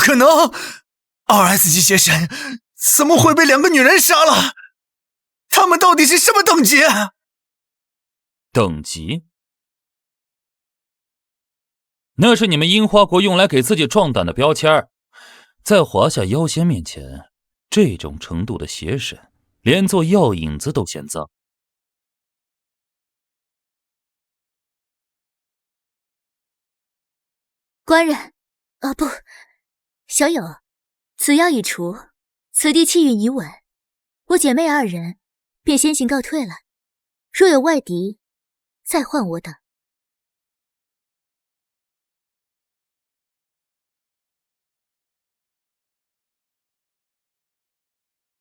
可能！2S 级邪神怎么会被2个女人杀了？他们到底是什么等级？等级？那是你们樱花国用来给自己壮胆的标签儿。在华夏妖仙面前，这种程度的邪神，连做药引子都嫌脏。官人，不，小友，此药已除，此地气运已稳，我姐妹2人便先行告退了。若有外敌，再唤我等。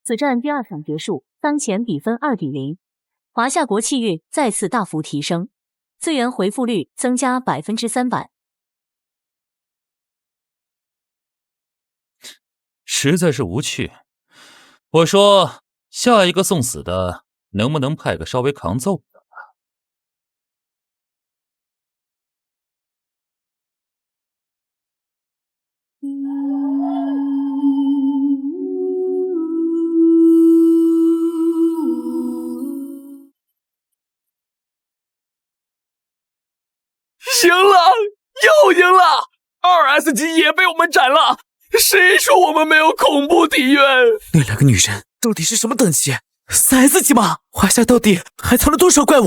此战第2场结束，当前比分2比0，华夏国气运再次大幅提升，资源回复率增加300%。实在是无趣。我说，下一个送死的，能不能派个稍微抗揍的？赢了，又赢了！2S 级也被我们斩了。谁说我们没有恐怖底蕴？那2个女人到底是什么等级？4S 级吗？华夏到底还藏了多少怪物？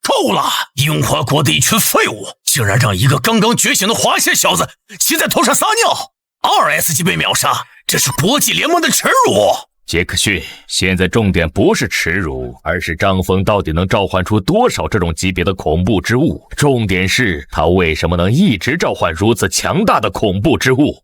够了！樱花国的一群废物，竟然让一个刚刚觉醒的华夏小子骑在头上撒尿。2S 级被秒杀，这是国际联盟的耻辱。杰克逊，现在重点不是耻辱，而是张峰到底能召唤出多少这种级别的恐怖之物。重点是他为什么能一直召唤如此强大的恐怖之物。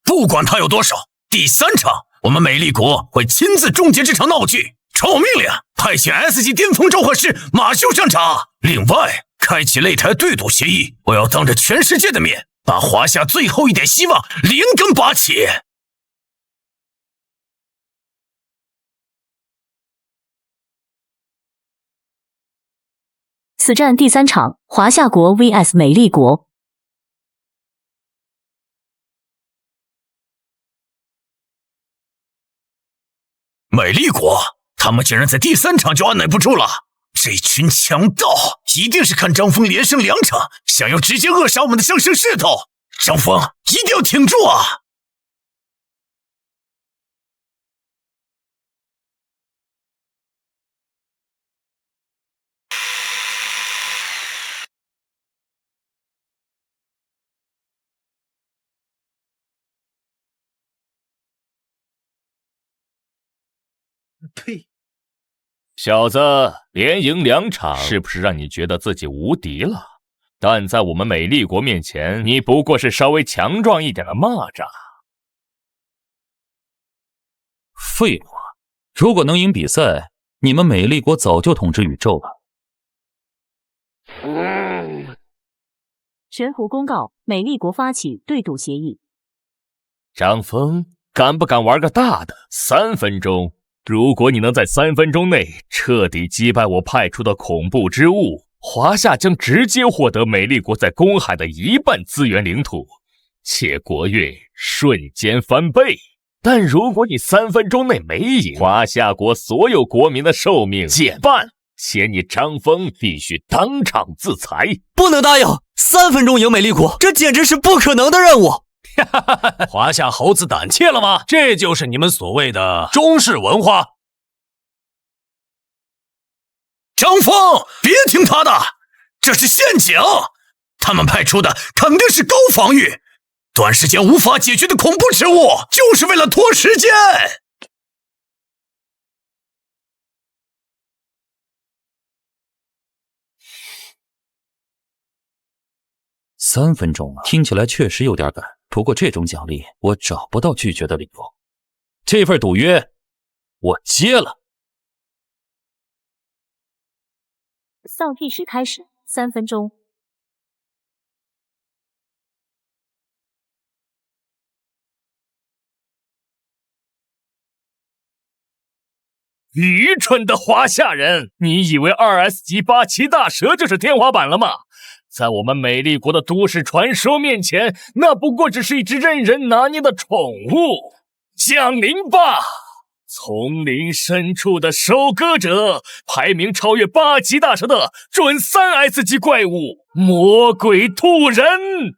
不管他有多少，第3场我们美丽国会亲自终结这场闹剧。传我命令，派遣 S 级巅峰召唤师马修上场。另外，开启擂台对赌协议，我要当着全世界的面把华夏最后一点希望连根拔起。此战第3场，华夏国 vs 美丽国。美丽国，他们竟然在第3场就按捺不住了。这群强盗一定是看张峰连胜2场，想要直接扼杀我们的上升势头。张峰一定要挺住啊！呸！小子，连赢2场，是不是让你觉得自己无敌了？但在我们美丽国面前，你不过是稍微强壮一点的蚂蚱。废话，如果能赢比赛，你们美丽国早就统治宇宙了。玄狐公告：美丽国发起对赌协议。张峰，敢不敢玩个大的？3分钟。如果你能在3分钟内彻底击败我派出的恐怖之物，华夏将直接获得美丽国在公海的1半资源领土，且国运瞬间翻倍。但如果你3分钟内没赢，华夏国所有国民的寿命减半，且你张峰必须当场自裁。不能答应！3分钟赢美丽国，这简直是不可能的任务！华夏猴子胆怯了吗？这就是你们所谓的中式文化。张峰，别听他的，这是陷阱。他们派出的肯定是高防御、短时间无法解决的恐怖之物，就是为了拖时间。3分钟啊，听起来确实有点赶。不过这种奖励，我找不到拒绝的理由。这份赌约，我接了。倒计时开始，3分钟。愚蠢的华夏人！你以为2S 级八岐大蛇就是天花板了吗？在我们美丽国的都市传说面前，那不过只是一只任人拿捏的宠物。降临吧，丛林深处的收割者，排名超越八岐大蛇的准3S 级怪物——魔鬼兔人！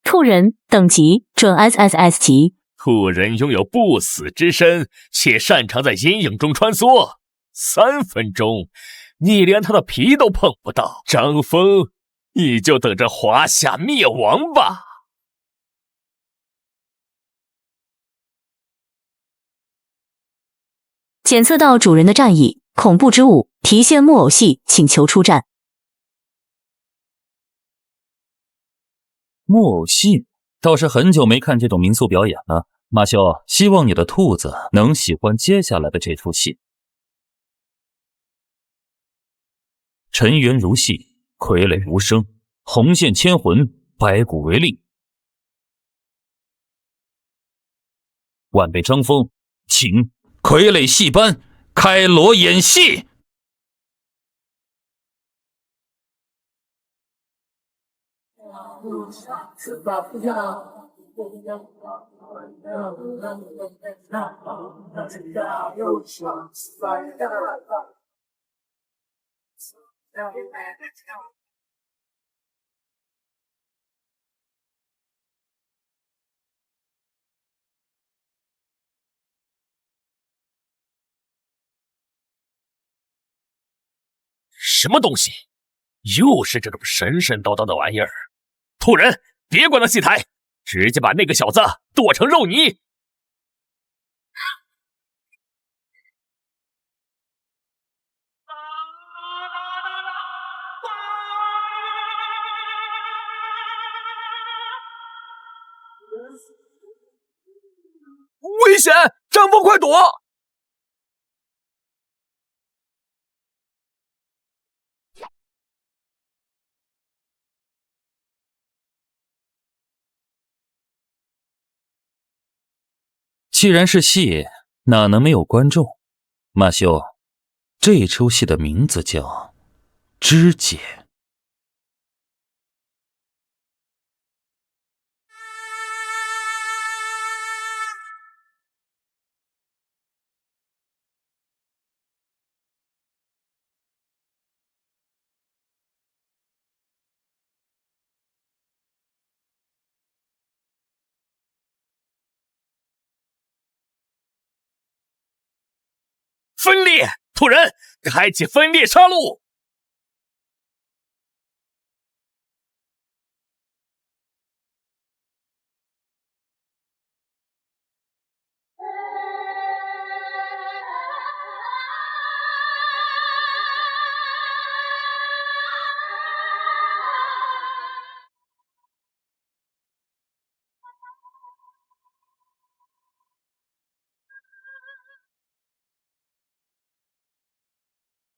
兔人等级准 SSS 级。兔人拥有不死之身，且擅长在阴影中穿梭。3分钟，你连他的皮都碰不到，张峰，你就等着华夏灭亡吧！检测到主人的战意，恐怖之物提线木偶戏请求出战。木偶戏倒是很久没看这种民俗表演了。马修，希望你的兔子能喜欢接下来的这出戏。尘缘如戏，傀儡无声，红线牵魂，白骨为令。晚辈张峰，请傀儡戏班开锣演戏。什么东西？又是这种神神叨叨的玩意儿！兔人，别管那戏台，直接把那个小子剁成肉泥！危险！张峰，快躲！既然是戏，哪能没有观众？马修，这出戏的名字叫《肢解》。分裂！兔人，开启分裂杀戮！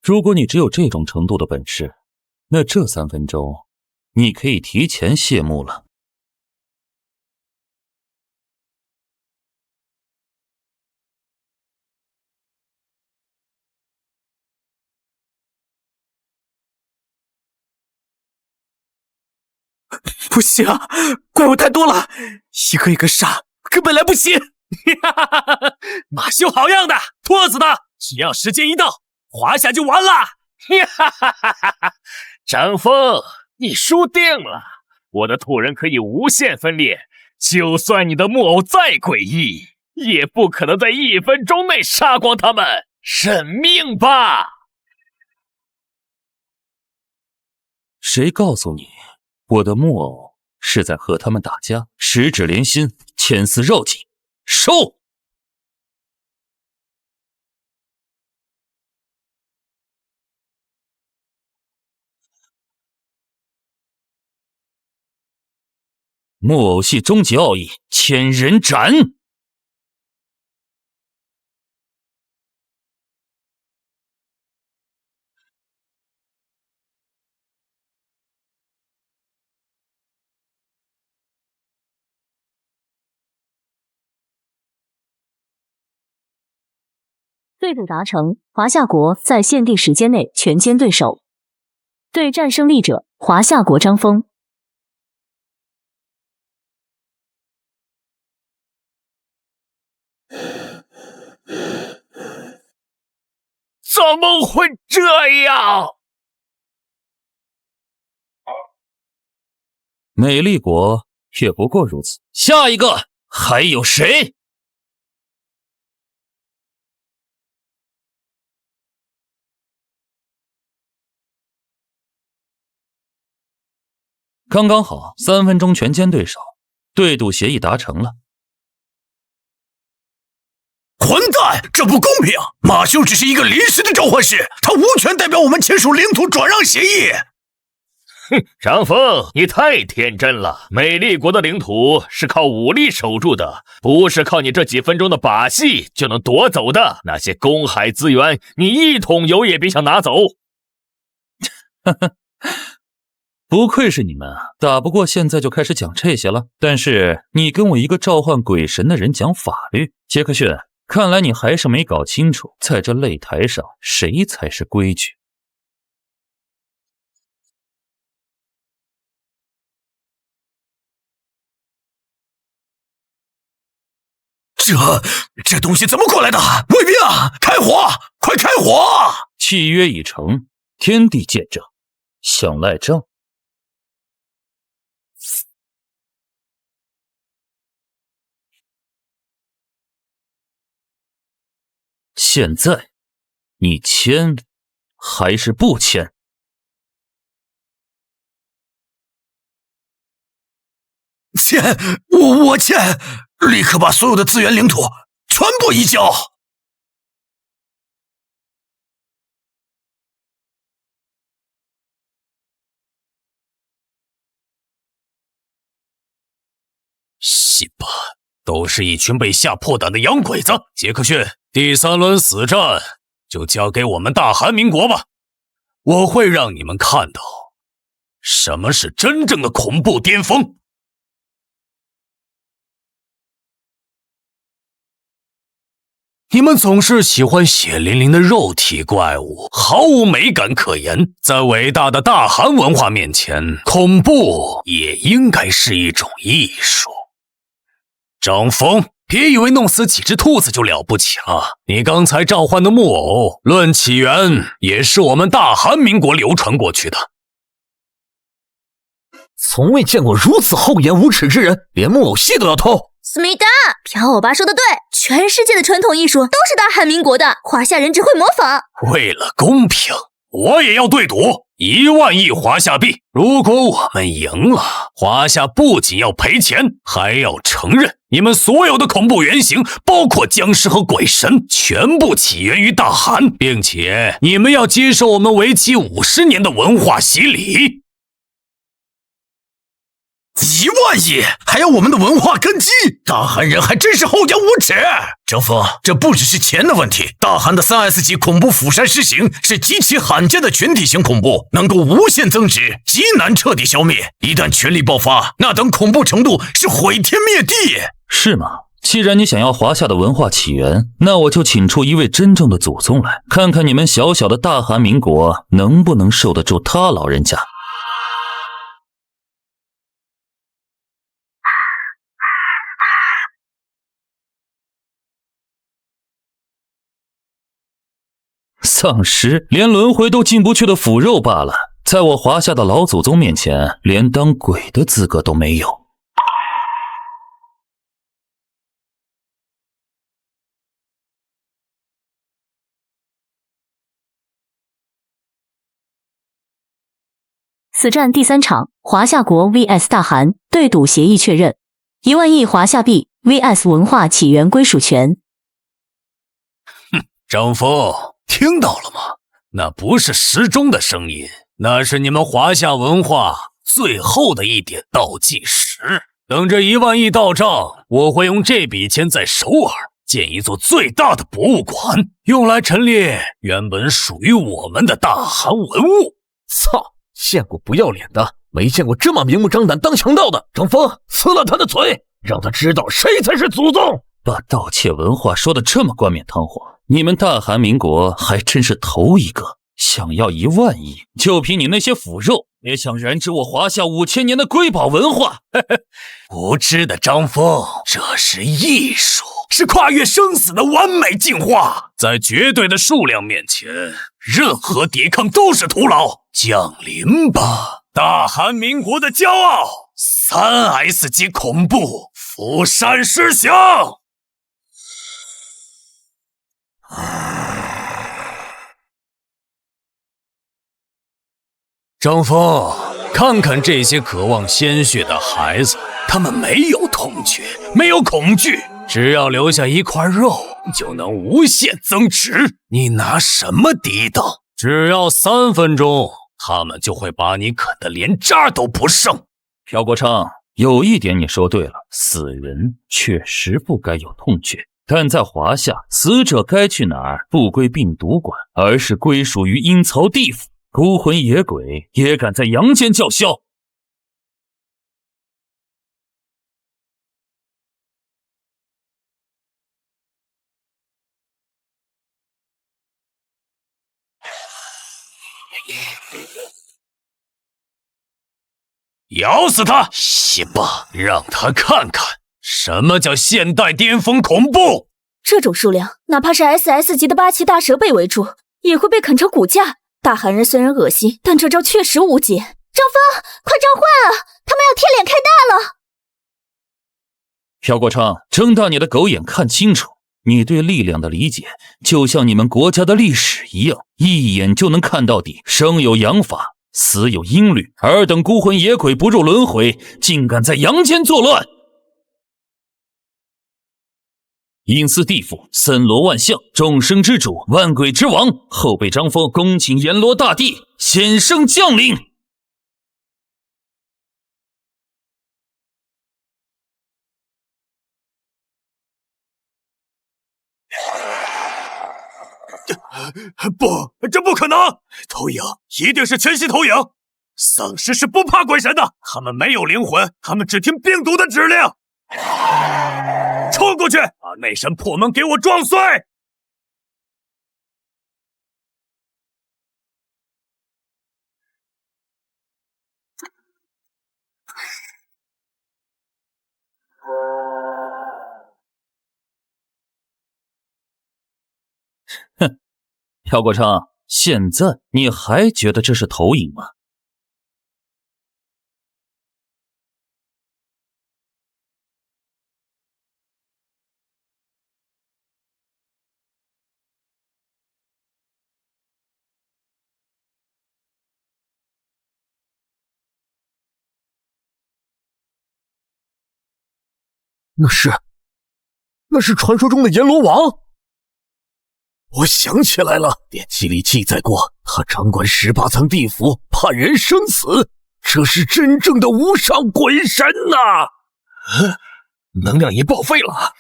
如果你只有这种程度的本事，那这3分钟，你可以提前谢幕了。不行，怪物太多了，一个一个杀，根本来不及。马修好样的，拖死他！只要时间一到，华夏就完了！张峰，你输定了！我的兔人可以无限分裂，就算你的木偶再诡异，也不可能在1分钟内杀光他们！认命吧！谁告诉你，我的木偶是在和他们打架？十指连心，牵丝绕颈，收！木偶戏终极奥义：千人斩。对赌达成，华夏国在限定时间内全歼对手。对战胜利者，华夏国张峰。怎么会这样？美丽国也不过如此。下一个还有谁？刚刚好，3分钟全歼对手，对赌协议达成了。混蛋，这不公平！马修只是一个临时的召唤师，他无权代表我们签署领土转让协议。哼，张峰，你太天真了。美丽国的领土是靠武力守住的，不是靠你这几分钟的把戏就能夺走的。那些公海资源，你一桶油也别想拿走。呵呵。不愧是你们啊，打不过现在就开始讲这些了。但是你跟我一个召唤鬼神的人讲法律，杰克逊，看来你还是没搞清楚，在这擂台上谁才是规矩。这东西怎么过来的？卫兵啊，开火！快开火！契约已成，天地见证，想赖账？现在，你签还是不签？签，我签！立刻把所有的资源领土全部移交！信吧，都是一群被吓破胆的洋鬼子。杰克逊，第3轮死战就交给我们大韩民国吧，我会让你们看到什么是真正的恐怖巅峰。你们总是喜欢血淋淋的肉体怪物，毫无美感可言。在伟大的大韩文化面前，恐怖也应该是一种艺术。张峰，别以为弄死几只兔子就了不起了。你刚才召唤的木偶，论起源也是我们大韩民国流传过去的。从未见过如此厚颜无耻之人，连木偶戏都要偷。思密达，朴欧巴说的对，全世界的传统艺术都是大韩民国的，华夏人只会模仿。为了公平，我也要对赌1万亿华夏币。如果我们赢了，华夏不仅要赔钱，还要承认你们所有的恐怖原型，包括僵尸和鬼神，全部起源于大韩，并且你们要接受我们为期50年的文化洗礼。1万亿，还要我们的文化根基？大韩人还真是厚颜无耻！张峰，这不只是钱的问题，大韩的3S 级恐怖釜山实行是极其罕见的群体型恐怖，能够无限增值，极难彻底消灭。一旦全力爆发，那等恐怖程度是毁天灭地。是吗？既然你想要华夏的文化起源，那我就请出一位真正的祖宗来，看看你们小小的大韩民国能不能受得住他老人家。丧尸连轮回都进不去的腐肉罢了，在我华夏的老祖宗面前，连当鬼的资格都没有。此战第3场，华夏国 vs 大韩，对赌协议确认，1万亿华夏币 vs 文化起源归属权。张峰，听到了吗？那不是时钟的声音，那是你们华夏文化最后的一点倒计时。等这1万亿到账，我会用这笔钱在首尔建一座最大的博物馆，用来陈列原本属于我们的大韩文物。操！见过不要脸的，没见过这么明目张胆当强盗的。张峰，撕了他的嘴，让他知道谁才是祖宗。把盗窃文化说得这么冠冕堂皇，你们大韩民国还真是头一个想要1万亿，就凭你那些腐肉，也想染指我华夏5000年的瑰宝文化？无知的张峰，这是艺术，是跨越生死的完美进化。在绝对的数量面前，任何抵抗都是徒劳。降临吧，大韩民国的骄傲！3S 级恐怖，釜山狮翔！张峰，看看这些渴望鲜血的孩子，他们没有痛觉，没有恐惧，只要留下一块肉，就能无限增值。你拿什么抵挡？只要3分钟，他们就会把你啃得连渣都不剩。朴国昌，有一点你说对了，死人确实不该有痛觉，但在华夏，死者该去哪儿不归病毒管，而是归属于阴曹地府。孤魂野鬼也敢在阳间叫嚣？咬死他！行吧，让他看看什么叫现代巅峰恐怖。这种数量，哪怕是 SS 级的8岐大蛇被围住，也会被啃成骨架。大韩人虽然恶心，但这招确实无解。张峰，快召唤啊！他们要贴脸开大了！朴国昌，睁大你的狗眼看清楚，你对力量的理解，就像你们国家的历史一样，一眼就能看到底。生有阳法，死有阴律，尔等孤魂野鬼不入轮回，竟敢在阳间作乱！阴司地府，森罗万象，众生之主，万鬼之王，后辈张峰恭请阎罗大帝显圣降临。不，这不可能！投影一定是全息投影。丧尸是不怕鬼神的，他们没有灵魂，他们只听病毒的指令。冲过去，把内神破门给我撞碎！哼，朴国昌，现在你还觉得这是投影吗？那是传说中的阎罗王。我想起来了，典籍里记载过，他掌管18层地府，判人生死，这是真正的无上鬼神呐！能量仪报废了，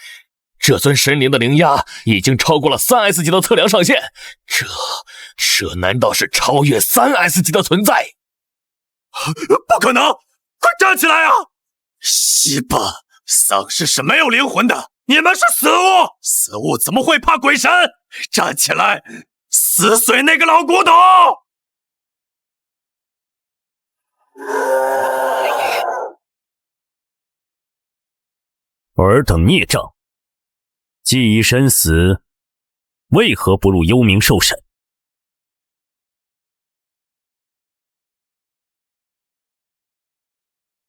这尊神灵的灵压已经超过了3S 级的测量上限，这难道是超越3S 级的存在？不可能！快站起来啊！西巴，丧尸是没有灵魂的，你们是死物，死物怎么会怕鬼神？站起来，撕碎那个老古董！尔等孽障，既已身死，为何不入幽冥受审？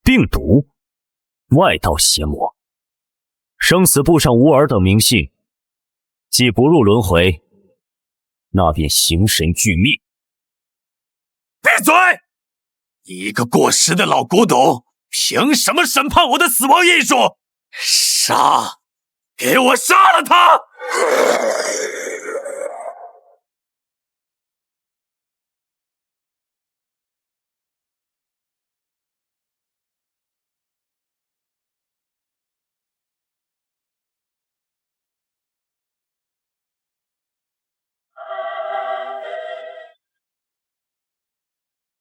病毒，外道邪魔，生死簿上无尔等名姓，既不入轮回，那便形神俱灭。闭嘴！一个过时的老古董，凭什么审判我的死亡艺术？杀！给我杀了他！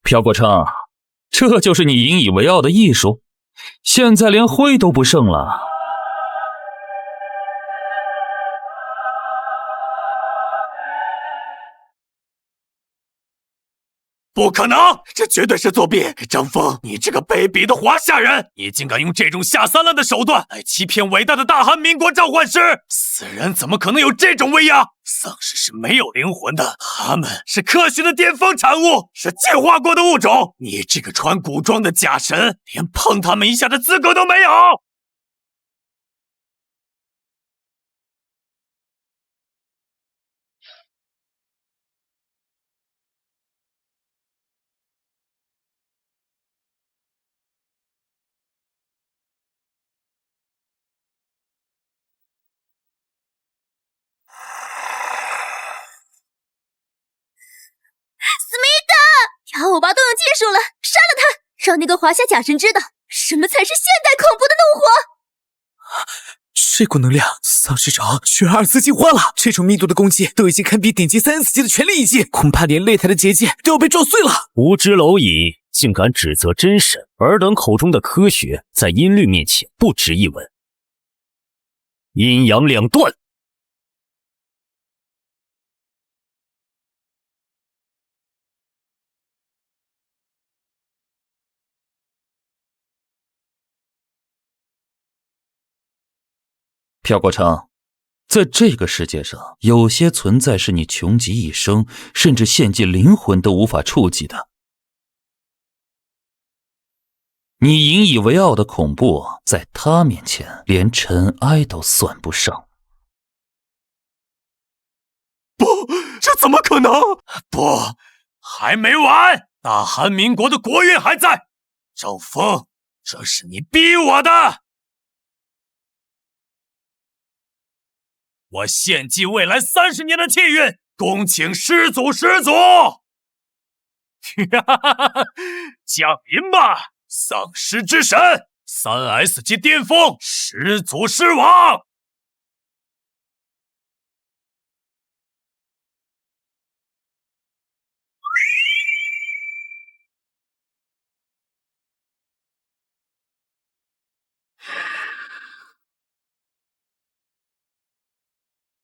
朴国昌，这就是你引以为傲的艺术？现在连灰都不剩了。不可能，这绝对是作弊！张峰，你这个卑鄙的华夏人，你竟敢用这种下三滥的手段来欺骗伟大的大韩民国召唤师！死人怎么可能有这种威压？丧尸是没有灵魂的，他们是科学的巅峰产物，是进化过的物种。你这个穿古装的假神，连碰他们一下的资格都没有！亚欧巴动用技术了，杀了他，让那个华夏假神知道什么才是现代恐怖的怒火。这股能量，丧尸爪血2次进化了，这种密度的攻击都已经堪比顶级3S 级的全力一击，恐怕连擂台的结界都要被撞碎了。无知蝼蚁竟敢指责真神，尔等口中的科学，在音律面前不值一文。阴阳两断。朴国成，在这个世界上，有些存在是你穷极一生，甚至献祭灵魂都无法触及的。你引以为傲的恐怖，在他面前连尘埃都算不上。不，这怎么可能？不，还没完！大韩民国的国运还在。赵峰，这是你逼我的。我献祭未来30年的气运，恭请师祖始祖！降临吧，丧尸之神，3S 级巅峰，始祖狮王！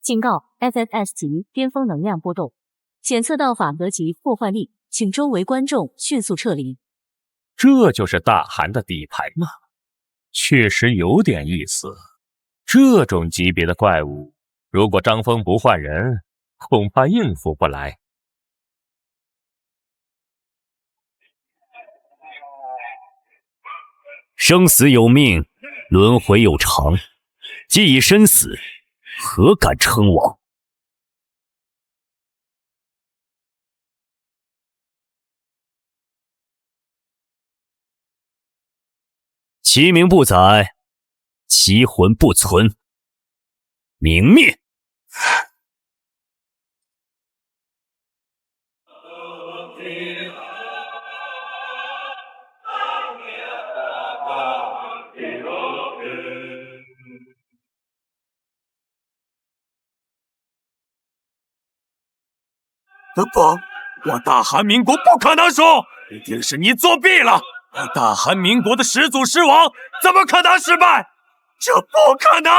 警告 ：FFS 级巅峰能量波动，检测到法则级破坏力，请周围观众迅速撤离。这就是大韩的底牌吗？确实有点意思。这种级别的怪物，如果张峰不换人，恐怕应付不来。生死有命，轮回有常，既已身死，何敢称王？其名不载，其魂不存，明灭！不，我大韩民国不可能输，一定是你作弊了。我大韩民国的始祖狮王怎么可能失败？这不可能！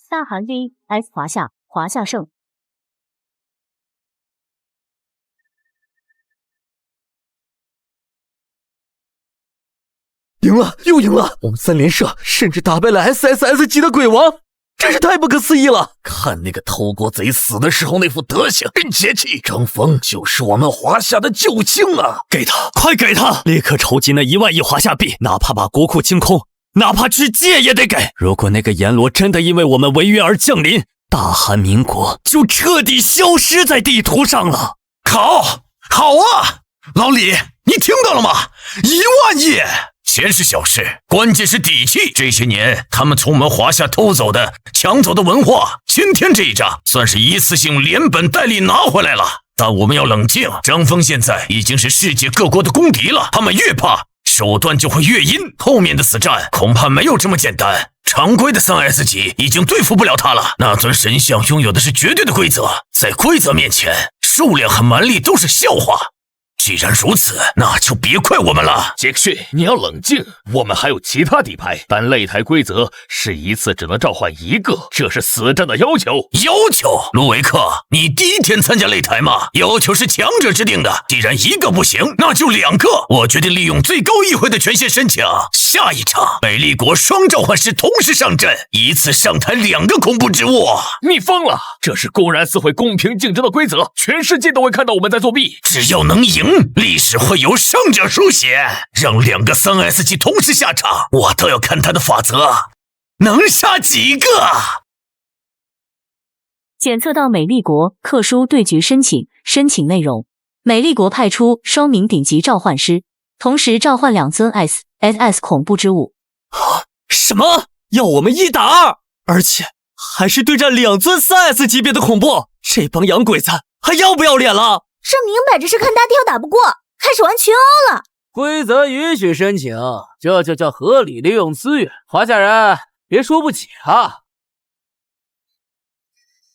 大韩 vs 华夏，华夏胜。赢了，又赢了！我们3连胜，甚至打败了 SSS 级的鬼王。真是太不可思议了！看那个偷国贼死的时候那副德行，真解气。张峰就是我们华夏的救星啊！给他，快给他！立刻筹集那1万亿华夏币，哪怕把国库清空，哪怕吃戒也得给。如果那个阎罗真的因为我们违约而降临，大韩民国就彻底消失在地图上了。好啊，老李，你听到了吗？1万亿！钱是小事，关键是底气。这些年，他们从我们华夏偷走的、抢走的文化，今天这一仗算是一次性连本带利拿回来了。但我们要冷静，张峰现在已经是世界各国的公敌了，他们越怕，手段就会越阴。后面的死战恐怕没有这么简单。常规的3S 级已经对付不了他了。那尊神像拥有的是绝对的规则，在规则面前，数量和蛮力都是笑话。既然如此，那就别怪我们了。杰克逊，你要冷静，我们还有其他底牌，但擂台规则是一次只能召唤一个，这是死战的要求。要求？卢维克，你第一天参加擂台吗？要求是强者制定的，既然一个不行，那就2个。我决定利用最高议会的权限申请，下一场美丽国双召唤师同时上阵，一次上台2个恐怖之物。你疯了！这是公然撕毁公平竞争的规则，全世界都会看到我们在作弊。只要能赢，历史会由胜者书写。让2个3S 级同时下场，我倒要看他的法则能杀几个。检测到美丽国特殊对局申请内容：美丽国派出双名顶级召唤师，同时召唤2尊 SS 恐怖之物。什么？要我们1打2，而且还是对战2尊3S 级别的恐怖？这帮洋鬼子还要不要脸了？这明摆着是看大挑打不过，开始玩群殴了。规则允许申请，这就叫合理利用资源。华夏人，别说不起啊！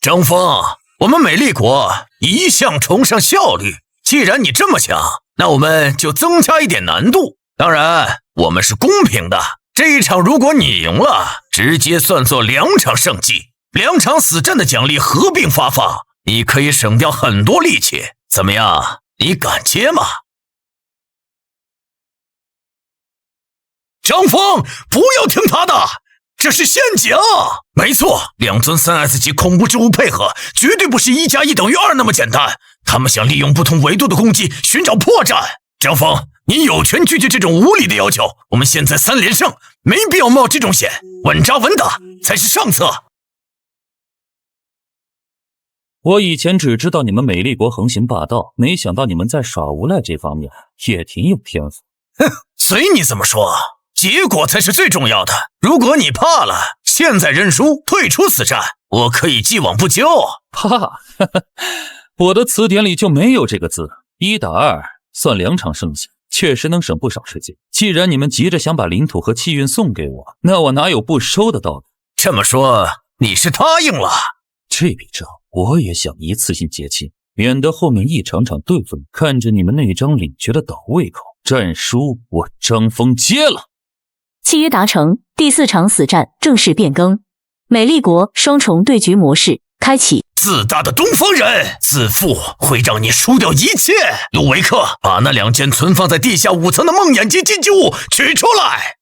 张峰，我们美丽国一向崇尚效率，既然你这么想，那我们就增加一点难度。当然，我们是公平的。这一场如果你赢了，直接算作2场胜绩，2场死战的奖励合并发放，你可以省掉很多力气。怎么样？你敢接吗？张峰，不要听他的，这是陷阱。没错，2尊3S 级恐怖之物配合，绝对不是1+1等于2那么简单。他们想利用不同维度的攻击，寻找破绽。张峰，你有权拒绝这种无理的要求。我们现在3连胜，没必要冒这种险，稳扎稳打才是上策。我以前只知道你们美丽国横行霸道，没想到你们在耍无赖这方面也挺有天赋。哼，随你怎么说，结果才是最重要的。如果你怕了，现在认输，退出此战，我可以既往不咎。怕？我的词典里就没有这个字。1打2算2场胜利，确实能省不少时间。既然你们急着想把领土和气运送给我，那我哪有不收的道理？这么说，你是答应了？这笔账我也想一次性结清，免得后面一场场对付你，看着你们那张领爵的倒胃口。战书我张峰接了。契约达成，第4场死战正式变更，美丽国双重对局模式开启。自大的东方人，自负会让你输掉一切。卢维克，把那2件存放在地下5层的梦魇级禁忌物取出来。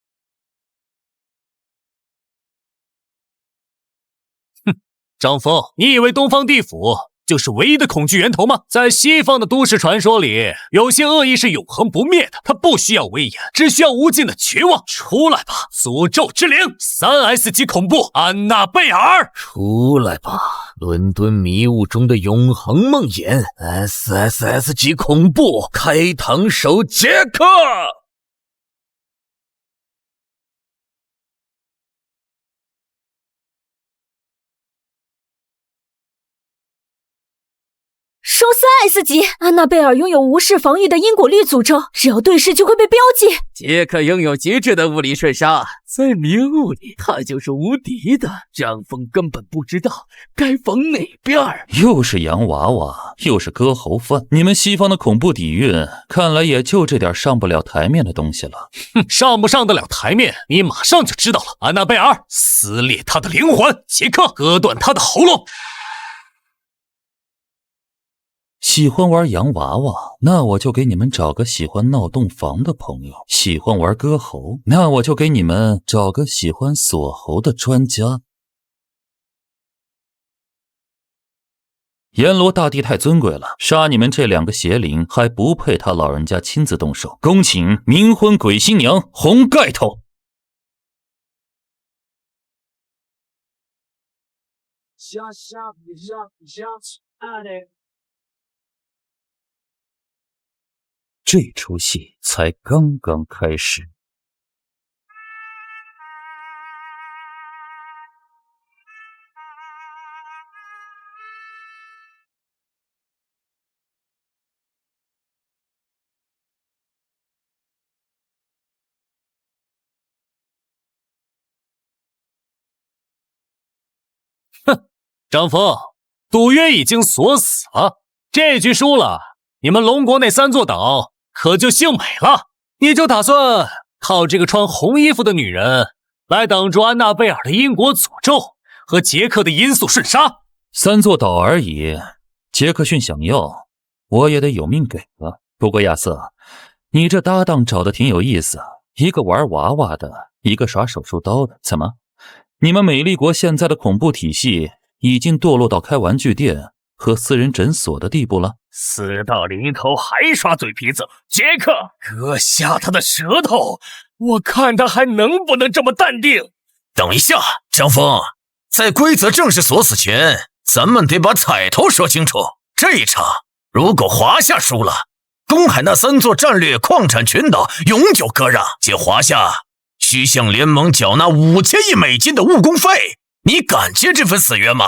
张峰，你以为东方地府就是唯一的恐惧源头吗？在西方的都市传说里，有些恶意是永恒不灭的，它不需要威严，只需要无尽的绝望。出来吧，诅咒之灵，3S 级恐怖安娜贝尔！出来吧，伦敦迷雾中的永恒梦魇 ，SSS 级恐怖开膛手杰克！收3S 级，安娜贝尔拥有无视防御的因果律诅咒，只要对视就会被标记。杰克拥有极致的物理瞬杀，在迷雾里他就是无敌的。张峰根本不知道该防哪边。又是洋娃娃，又是割喉饭，你们西方的恐怖底蕴，看来也就这点上不了台面的东西了。哼，上不上得了台面，你马上就知道了。安娜贝尔，撕裂他的灵魂；杰克，割断他的喉咙。喜欢玩洋娃娃，那我就给你们找个喜欢闹洞房的朋友；喜欢玩割喉，那我就给你们找个喜欢锁喉的专家。阎罗大帝太尊贵了，杀你们这2个邪灵还不配他老人家亲自动手。恭请冥婚鬼新娘红盖头。这出戏才刚刚开始。哼，张峰，赌约已经锁死了，这局输了，你们龙国那3座岛可就幸美了。你就打算靠这个穿红衣服的女人来挡住安娜贝尔的因果诅咒和杰克的因素瞬杀？3座岛而已，杰克逊想要，我也得有命给了。不过亚瑟，你这搭档找的挺有意思，一个玩娃娃的，一个耍手术刀的，怎么？你们美丽国现在的恐怖体系已经堕落到开玩具店和私人诊所的地步了？死到临头还耍嘴皮子，杰克，割下他的舌头，我看他还能不能这么淡定。等一下，张峰，在规则正式锁死前，咱们得把彩头说清楚。这一场如果华夏输了，公海那3座战略矿产群岛永久割让，且华夏需向联盟缴纳5000亿美金的误工费。你敢接这份死约吗？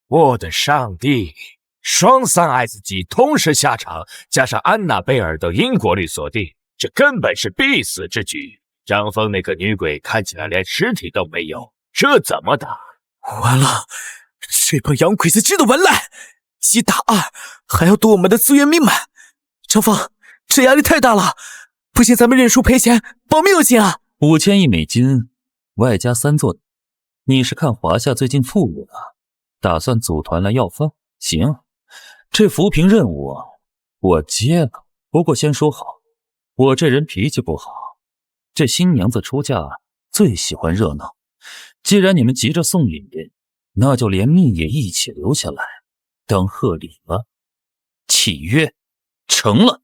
我的上帝，双3S级同时下场，加上安娜贝尔的因果律锁定，这根本是必死之举。张峰那个女鬼看起来连尸体都没有，这怎么打？完了，这帮洋鬼子真的完烂！1打2，还要夺我们的资源命脉。张峰，这压力太大了，不行，咱们认输赔钱，保命要紧啊！5000亿美金，外加3座，你是看华夏最近富裕了，打算组团来要饭？行，这扶贫任务我接了。不过先说好，我这人脾气不好，这新娘子出嫁最喜欢热闹。既然你们急着送礼，那就连命也一起留下来当贺礼了。契约成了。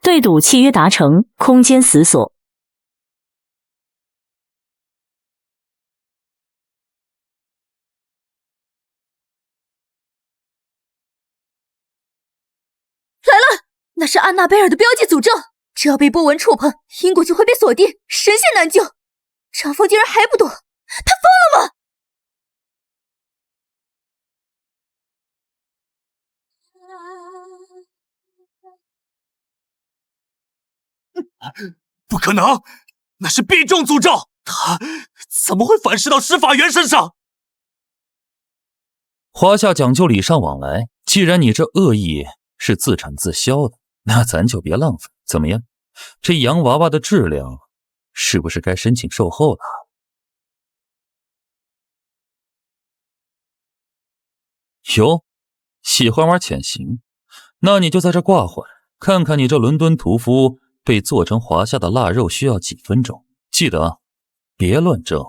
对赌契约达成，空间死锁。来了，那是安娜贝尔的标记诅咒，只要被波纹触碰，因果就会被锁定，神仙难救。张峰竟然还不懂，他疯了吗？不可能，那是必中诅咒，他怎么会反噬到施法员身上？华夏讲究礼尚往来，既然你这恶意是自产自销的，那咱就别浪费，怎么样？这洋娃娃的质量是不是该申请售后了？哟，喜欢玩潜行，那你就在这挂会，看看你这伦敦屠夫被做成华夏的腊肉需要几分钟。记得别乱挣，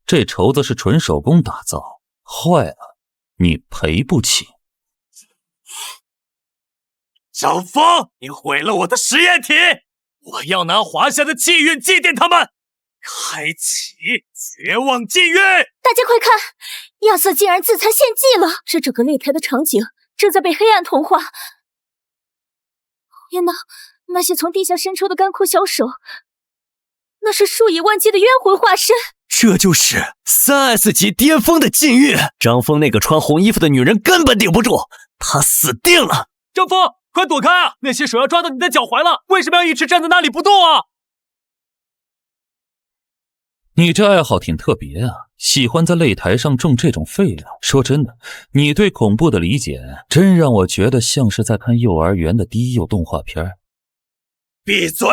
这绸子是纯手工打造，坏了你赔不起。张峰，你毁了我的实验体，我要拿华夏的气运祭奠他们，开启绝望禁运！大家快看，亚瑟竟然自残献祭了！这整个擂台的场景正在被黑暗同化。天哪，那些从地下伸出的干枯小手，那是数以万计的冤魂化身。这就是3S级巅峰的禁运，张峰那个穿红衣服的女人根本顶不住，她死定了！张峰，快躲开啊！那些手要抓到你的脚踝了，为什么要一直站在那里不动啊？你这爱好挺特别啊，喜欢在擂台上种这种废料。说真的，你对恐怖的理解真让我觉得像是在看幼儿园的低幼动画片。闭嘴！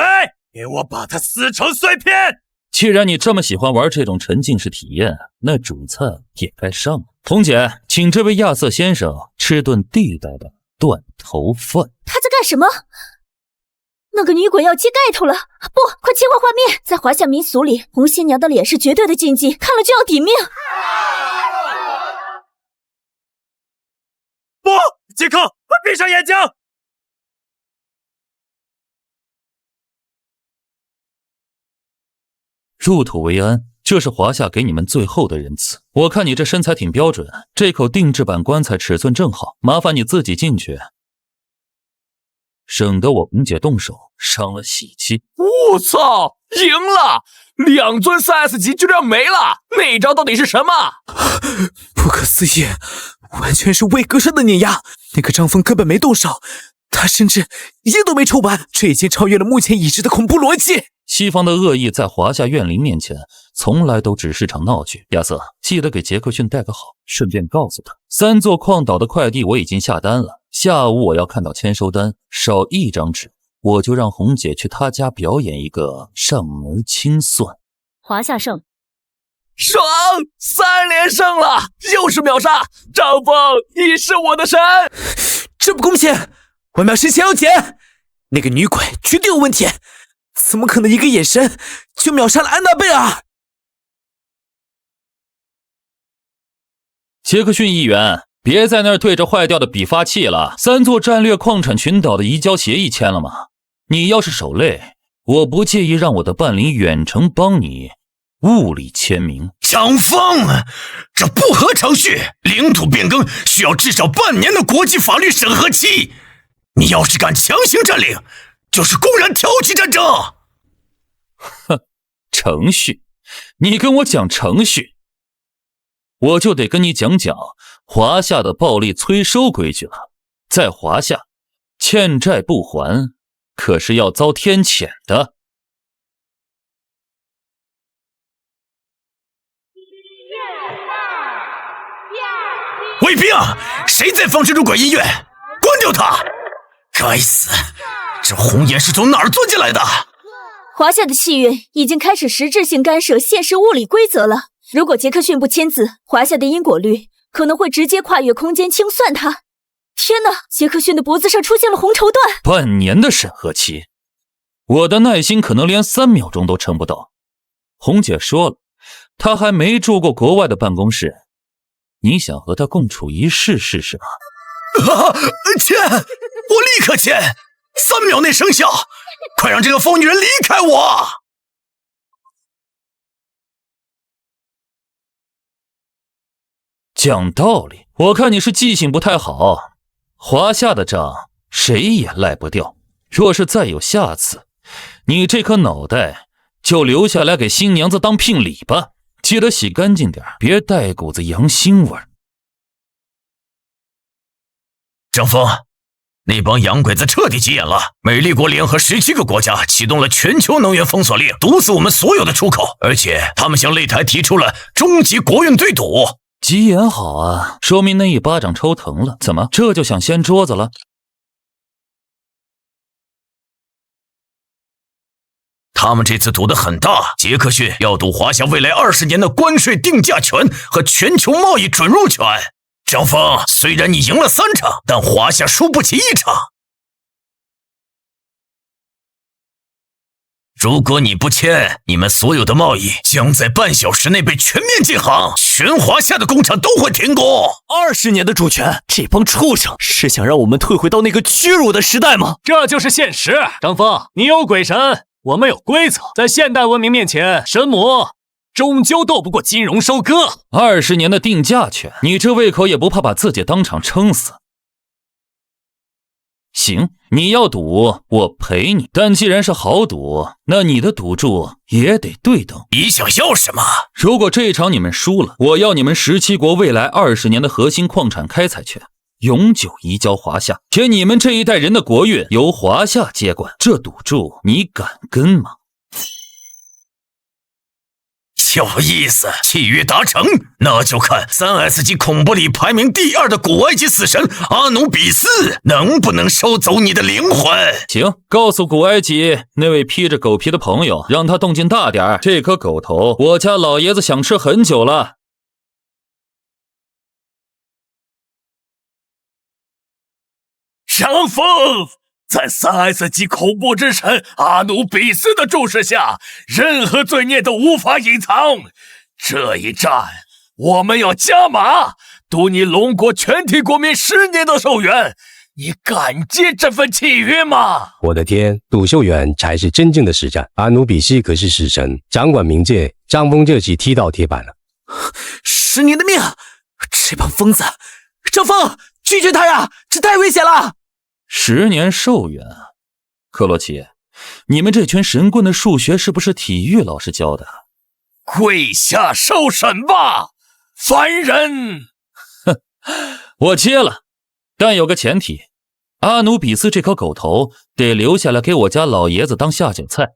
给我把它撕成碎片！既然你这么喜欢玩这种沉浸式体验，那主菜也该上了。童姐，请这位亚瑟先生吃顿地道的断头饭。他在干什么？那个女鬼要揭盖头了！不，快切换画面。在华夏民俗里，红新娘的脸是绝对的禁忌，看了就要抵命。不，杰克，快闭上眼睛！入土为安，这是华夏给你们最后的仁慈。我看你这身材挺标准，这口定制版棺材尺寸正好，麻烦你自己进去，省得我红姐动手伤了喜气。我操，赢了！2尊3S级就这样没了，那一招到底是什么？不可思议，完全是未格杀的碾压。那个张峰根本没动手，他甚至烟都没抽完，这已经超越了目前已知的恐怖逻辑。西方的恶意在华夏怨灵面前从来都只是场闹剧。亚瑟，记得给杰克逊带个好，顺便告诉他，3座矿岛的快递我已经下单了，下午我要看到签收单，少一张纸，我就让红姐去她家表演一个上门清算。华夏胜，爽，3连胜了，又是秒杀！张峰，你是我的神！这不公平！我秒神前要减，那个女鬼绝对有问题，怎么可能一个眼神就秒杀了安娜贝尔？杰克逊议员，别在那儿对着坏掉的笔发气了。3座战略矿产群岛的移交协议签了吗？你要是手累，我不介意让我的伴侣远程帮你物理签名。张峰，这不合程序，领土变更需要至少半年的国际法律审核期。你要是敢强行占领，就是公然挑起战争。哼，程序？你跟我讲程序，我就得跟你讲讲华夏的暴力催收规矩了。在华夏，欠债不还，可是要遭天谴的。卫兵，谁在放这种鬼音乐？关掉它！该死，这红颜是从哪儿钻进来的？华夏的契约已经开始实质性干涉现实物理规则了。如果杰克逊不签字，华夏的因果律可能会直接跨越空间清算他。天哪，杰克逊的脖子上出现了红绸缎。半年的审核期，我的耐心可能连3秒钟都撑不到。红姐说了，她还没住过国外的办公室，你想和她共处一室试试吗？签！我立刻签！3秒内生效！快让这个疯女人离开我！讲道理，我看你是记性不太好。华夏的账谁也赖不掉，若是再有下次，你这颗脑袋就留下来给新娘子当聘礼吧，记得洗干净点，别带股子羊腥味儿。张峰，那帮洋鬼子彻底急眼了。美利国联合17个国家启动了全球能源封锁令，堵死我们所有的出口，而且他们向擂台提出了终极国运对赌。急眼好啊，说明那一巴掌抽疼了。怎么，这就想掀桌子了？他们这次赌得很大，杰克逊要赌华夏未来20年的关税定价权和全球贸易准入权。张峰，虽然你赢了3场，但华夏输不起1场。如果你不签，你们所有的贸易将在半小时内被全面禁行，全华夏的工厂都会停工。20年的主权，这帮畜生是想让我们退回到那个屈辱的时代吗？这就是现实。张峰，你有鬼神，我们有规则，在现代文明面前，神魔终究斗不过金融收割。20年的定价权，你这胃口也不怕把自己当场撑死？行，你要赌，我陪你。但既然是豪赌，那你的赌注也得对等。你想要什么？如果这场你们输了，我要你们17国未来20年的核心矿产开采权，永久移交华夏，且你们这一代人的国运由华夏接管。这赌注你敢跟吗？有意思，契约达成，那就看3S 级恐怖里排名第2的古埃及死神阿努比斯能不能收走你的灵魂。行，告诉古埃及那位披着狗皮的朋友，让他动静大点，这颗狗头我家老爷子想吃很久了。张峰，在3S 级恐怖之神阿努比斯的注视下，任何罪孽都无法隐藏。这一战，我们要加码，赌你龙国全体国民10年的寿元。你敢接这份契约吗？我的天，赌秀远才是真正的实战。阿努比斯可是死神，掌管冥界，张峰这棋踢到铁板了。10年的命，这帮疯子！张峰，拒绝他呀，这太危险了。10年寿元，克罗奇，你们这群神棍的数学是不是体育老师教的？跪下受审吧，凡人！哼，我接了，但有个前提，阿努比斯这颗狗头得留下来给我家老爷子当下酒菜。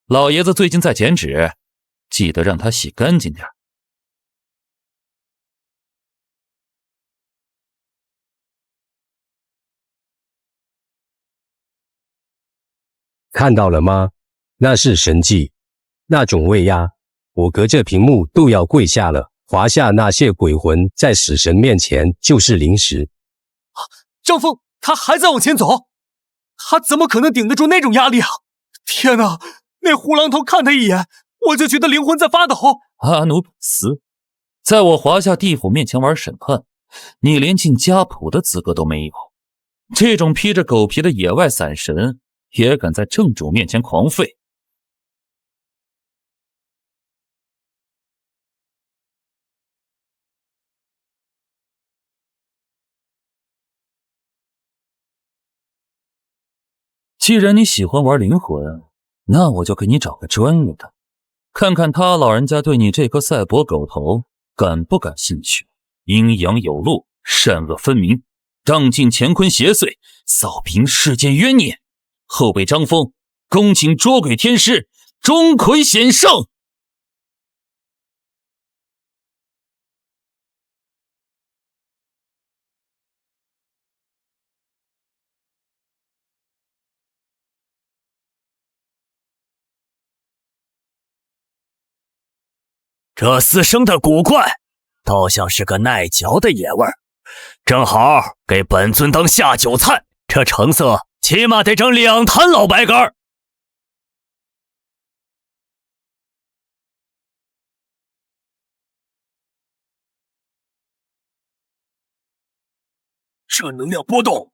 老爷子最近在减脂，记得让他洗干净点。看到了吗？那是神迹，那种威压，我隔着屏幕都要跪下了。华夏那些鬼魂在死神面前就是零食。张峰，他还在往前走，他怎么可能顶得住那种压力啊？天哪，那胡狼头看他一眼，我就觉得灵魂在发抖。阿努比斯，在我华夏地府面前玩审判，你连进家谱的资格都没有。这种披着狗皮的野外散神，也敢在正主面前狂吠？既然你喜欢玩灵魂，那我就给你找个专业的，看看他老人家对你这颗赛博狗头感不感兴趣。阴阳有路，善恶分明，荡尽乾坤邪祟，扫平世间冤孽。后辈张峰，恭请捉鬼天师钟馗显圣。这死生的古怪，倒像是个耐嚼的野味儿，正好给本尊当下酒菜。这成色起码得整2坛老白干。这能量波动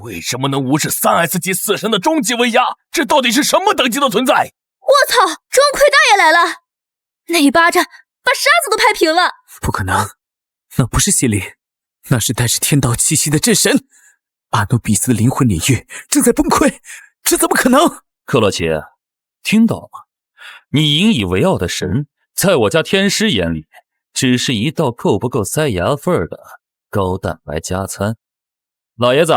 为什么能无视3S 级死神的终极威压？这到底是什么等级的存在？我操！钟馗大爷来了，那一巴掌把沙子都拍平了。不可能，那不是邪灵，那是带着天道气息的真神。阿努比斯的灵魂领域正在崩溃，这怎么可能？克洛奇，听到了吗？你引以为傲的神，在我家天师眼里，只是一道够不够塞牙缝的高蛋白加餐。老爷子，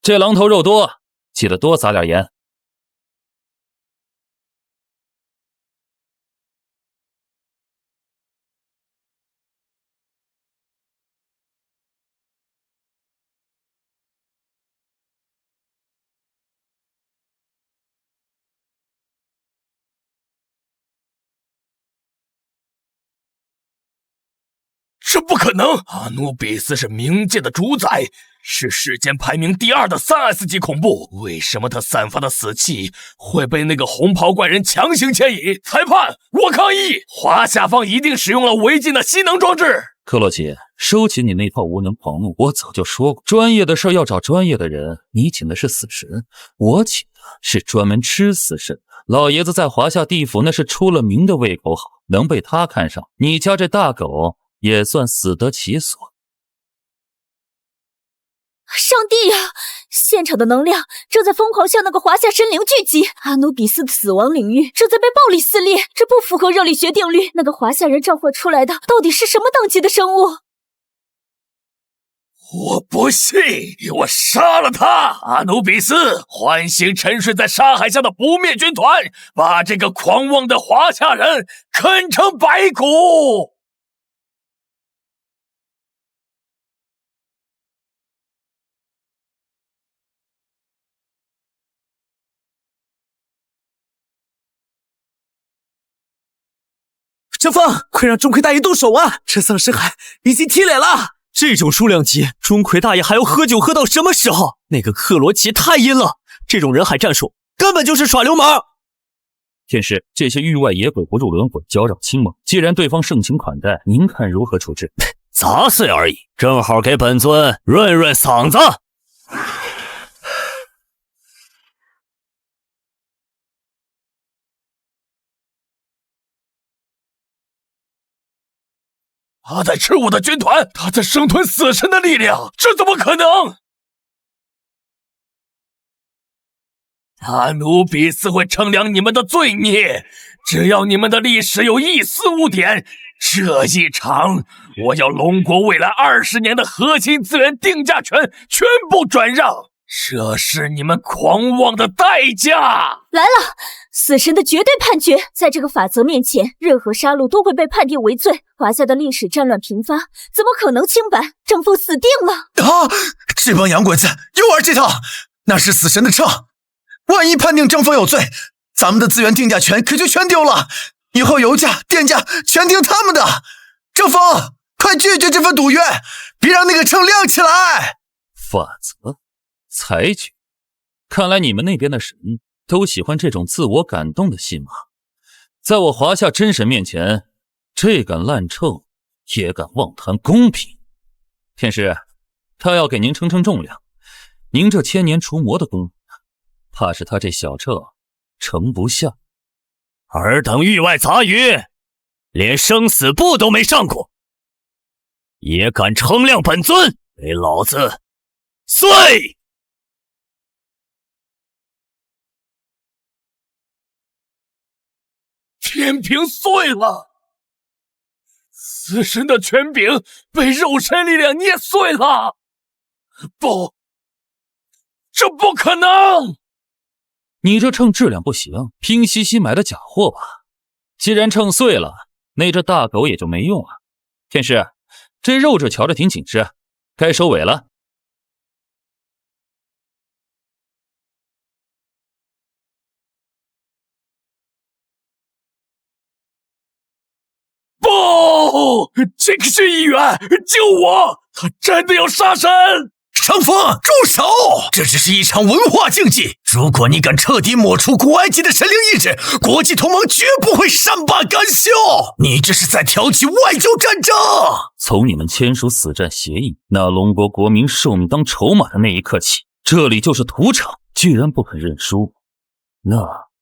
这狼头肉多，记得多撒点盐。这不可能！阿努比斯是冥界的主宰，是世间排名第2的3S 级恐怖。为什么他散发的死气会被那个红袍怪人强行牵引？裁判，我抗议！华夏方一定使用了违禁的吸能装置。克洛奇，收起你那套无能狂怒！我早就说过，专业的事要找专业的人。你请的是死神，我请的是专门吃死神的。老爷子在华夏地府那是出了名的胃口好，能被他看上，你家这大狗也算死得其所。上帝呀！现场的能量正在疯狂向那个华夏神灵聚集，阿努比斯的死亡领域正在被暴力撕裂，这不符合热力学定律。那个华夏人召唤出来的到底是什么等级的生物？我不信！我杀了他！阿努比斯，唤醒沉睡在沙海下的不灭军团，把这个狂妄的华夏人啃成白骨！张峰，快让钟馗大爷动手啊！这丧尸海已经踢脸了。这种数量级，钟馗大爷还要喝酒喝到什么时候？那个克罗奇太阴了，这种人海战术根本就是耍流氓。天师，这些域外野鬼不入轮回，搅扰亲盟。既然对方盛情款待，您看如何处置？杂碎而已，正好给本尊润润嗓子。他在吃我的军团，他在生吞死神的力量，这怎么可能？阿努比斯会称量你们的罪孽，只要你们的历史有一丝污点，这一场我要龙国未来20年的核心资源定价权全部转让，这是你们狂妄的代价！来了，死神的绝对判决，在这个法则面前，任何杀戮都会被判定为罪。华夏的历史战乱频发，怎么可能清白？正负死定了！啊！这帮洋鬼子又玩这套，那是死神的秤，万一判定张峰有罪，咱们的资源定价权可就全丢了，以后油价、电价全听他们的。张峰，快拒绝这份赌约，别让那个秤亮起来。法则，裁决，看来你们那边的神都喜欢这种自我感动的戏码。在我华夏真神面前，这杆烂秤也敢妄谈公平。天师，他要给您称重量，您这千年除魔的功夫，怕是他这小秤盛不下。尔等域外杂鱼，连生死簿都没上过，也敢称量本尊，给老子碎！天平碎了，死神的权柄被肉身力量捏碎了。不，这不可能！你这秤质量不行，拼夕夕买的假货吧？既然秤碎了，那这大狗也就没用啊。天师，这肉质瞧着挺紧实，该收尾了。不，这个是议员，救我！他真的要杀神！张峰，住手！这只是一场文化竞技，如果你敢彻底抹除古埃及的神灵意志，国际同盟绝不会善罢甘休。你这是在挑起外交战争。从你们签署死战协议，拿龙国国民寿命当筹码的那一刻起，这里就是赌场，居然不肯认输，那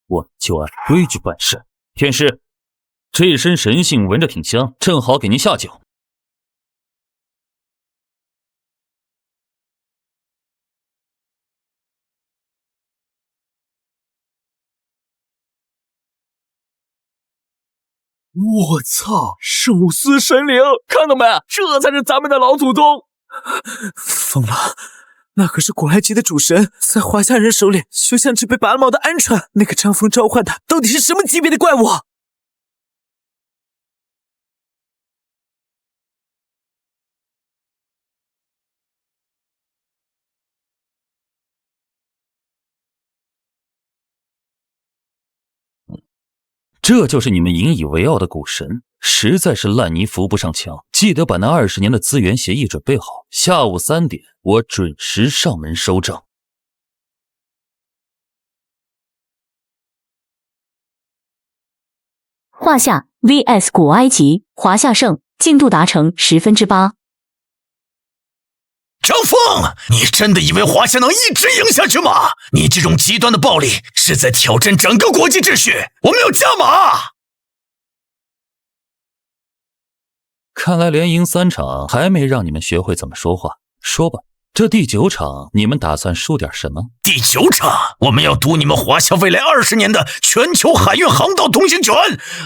我就按规矩办事。天师，这身神性闻着挺香，正好给您下酒。我操！寿司神灵，看到没？这才是咱们的老祖宗！疯了！那可是古埃及的主神，在华夏人手里就像只被拔了毛的鹌鹑。那个张峰召唤的到底是什么级别的怪物？这就是你们引以为傲的古神，实在是烂泥扶不上墙。记得把那20年的资源协议准备好，下午3点我准时上门收账。华夏 vs 古埃及，华夏胜，进度达成8%。张峰，你真的以为华夏能一直赢下去吗？你这种极端的暴力是在挑战整个国际秩序，我们要加码！看来连赢3场还没让你们学会怎么说话。说吧，这第9场你们打算输点什么？第9场，我们要赌你们华夏未来20年的全球海运航道通行权，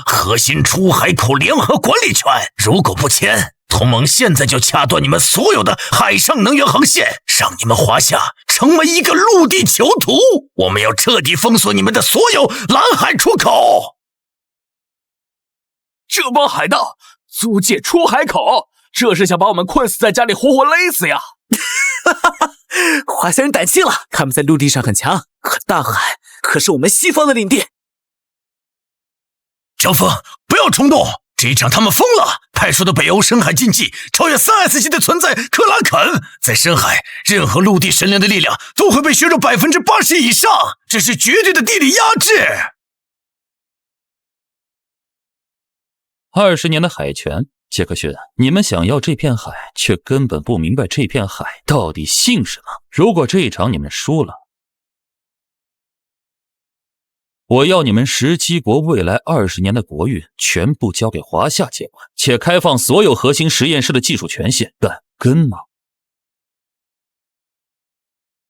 核心出海口联合管理权。如果不签，同盟现在就掐断你们所有的海上能源航线，让你们华夏成为一个陆地囚徒。我们要彻底封锁你们的所有蓝海出口。这帮海盗租借出海口，这是想把我们困死在家里，活活勒死呀！华夏人胆怯了，他们在陆地上很强，可大海可是我们西方的领地。张峰，不要冲动，这一场他们疯了，派出的北欧深海禁忌超越3S 级的存在克拉肯，在深海任何陆地神灵的力量都会被削弱80%以上，这是绝对的地理压制。20年的海权，杰克逊，你们想要这片海，却根本不明白这片海到底姓什么。如果这一场你们输了，我要你们17国未来20年的国运全部交给华夏接管，且开放所有核心实验室的技术权限，敢跟吗？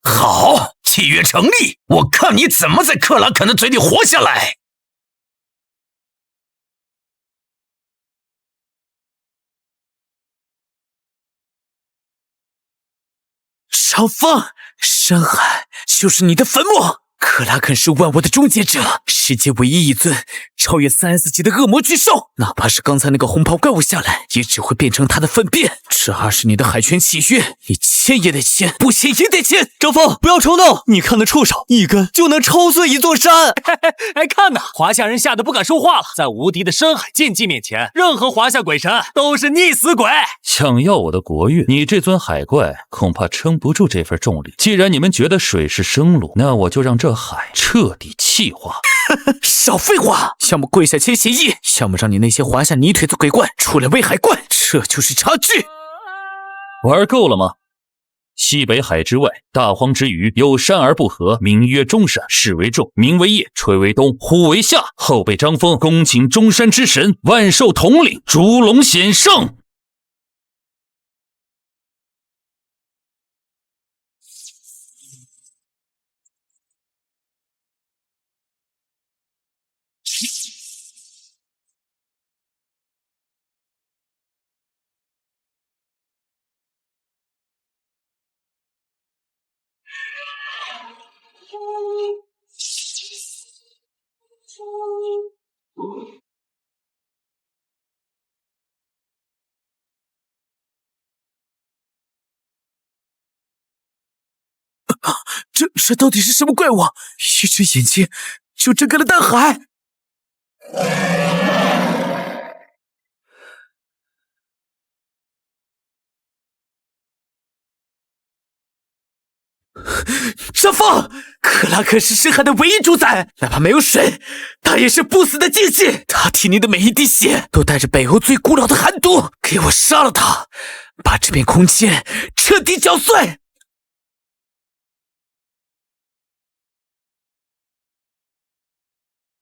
好，契约成立，我看你怎么在克拉肯的嘴里活下来。张峰，深海就是你的坟墓。克拉肯是万物的终结者，世界唯一一尊超越3S 级的恶魔巨兽。哪怕是刚才那个红袍怪物下来，也只会变成他的粪便。这20年的海权契约，你签也得签，不签也得签。张峰，不要冲动！你看那触手，一根就能抽碎一座山。哎，看呐，华夏人吓得不敢说话了。在无敌的深海禁忌面前，任何华夏鬼神都是溺死鬼。想要我的国运，你这尊海怪恐怕撑不住这份重力。既然你们觉得水是生路，那我就让这海彻底气化。少废话！要么跪下签协议，要么让你那些华夏泥腿子鬼怪出来喂海怪，这就是差距。玩够了吗？西北海之外，大荒之余，有山而不合，名曰中山，势为重，名为业，吹为东，呼为夏。后辈张峰恭请中山之神万寿统领，烛龙显圣。这到底是什么怪物？一只眼睛就遮盖了大海。张峰，克拉肯是深海的唯一主宰，哪怕没有水，他也是不死的禁忌。他体内的每一滴血都带着北欧最古老的寒毒，给我杀了他，把这片空间彻底搅碎。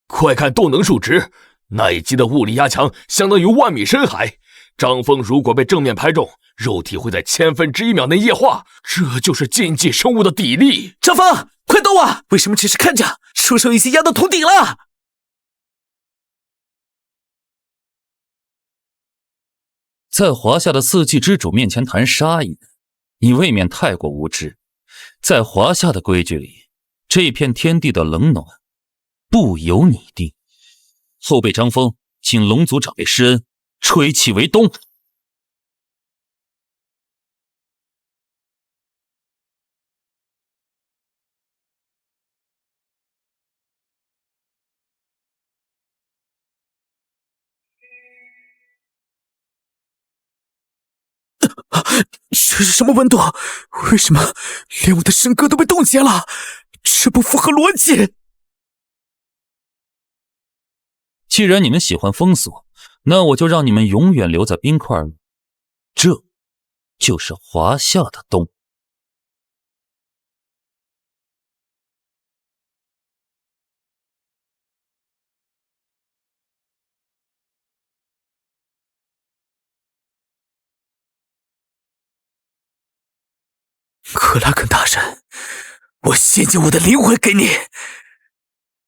快看动能数值，那一击的物理压强相当于10000米深海。张峰如果被正面拍中，肉体会在1/1000秒内液化，这就是禁忌生物的底力。张峰，快动啊！为什么只是看着？出手已经压到头顶了。在华夏的四季之主面前谈杀意，你未免太过无知。在华夏的规矩里，这片天地的冷暖不由你定。后辈张峰，请龙族长辈施恩，吹气为东。这是什么温度？为什么连我的神格都被冻结了？这不符合逻辑。既然你们喜欢封锁，那我就让你们永远留在冰块里。这就是华夏的冬。克拉肯大人，我献祭我的灵魂给你，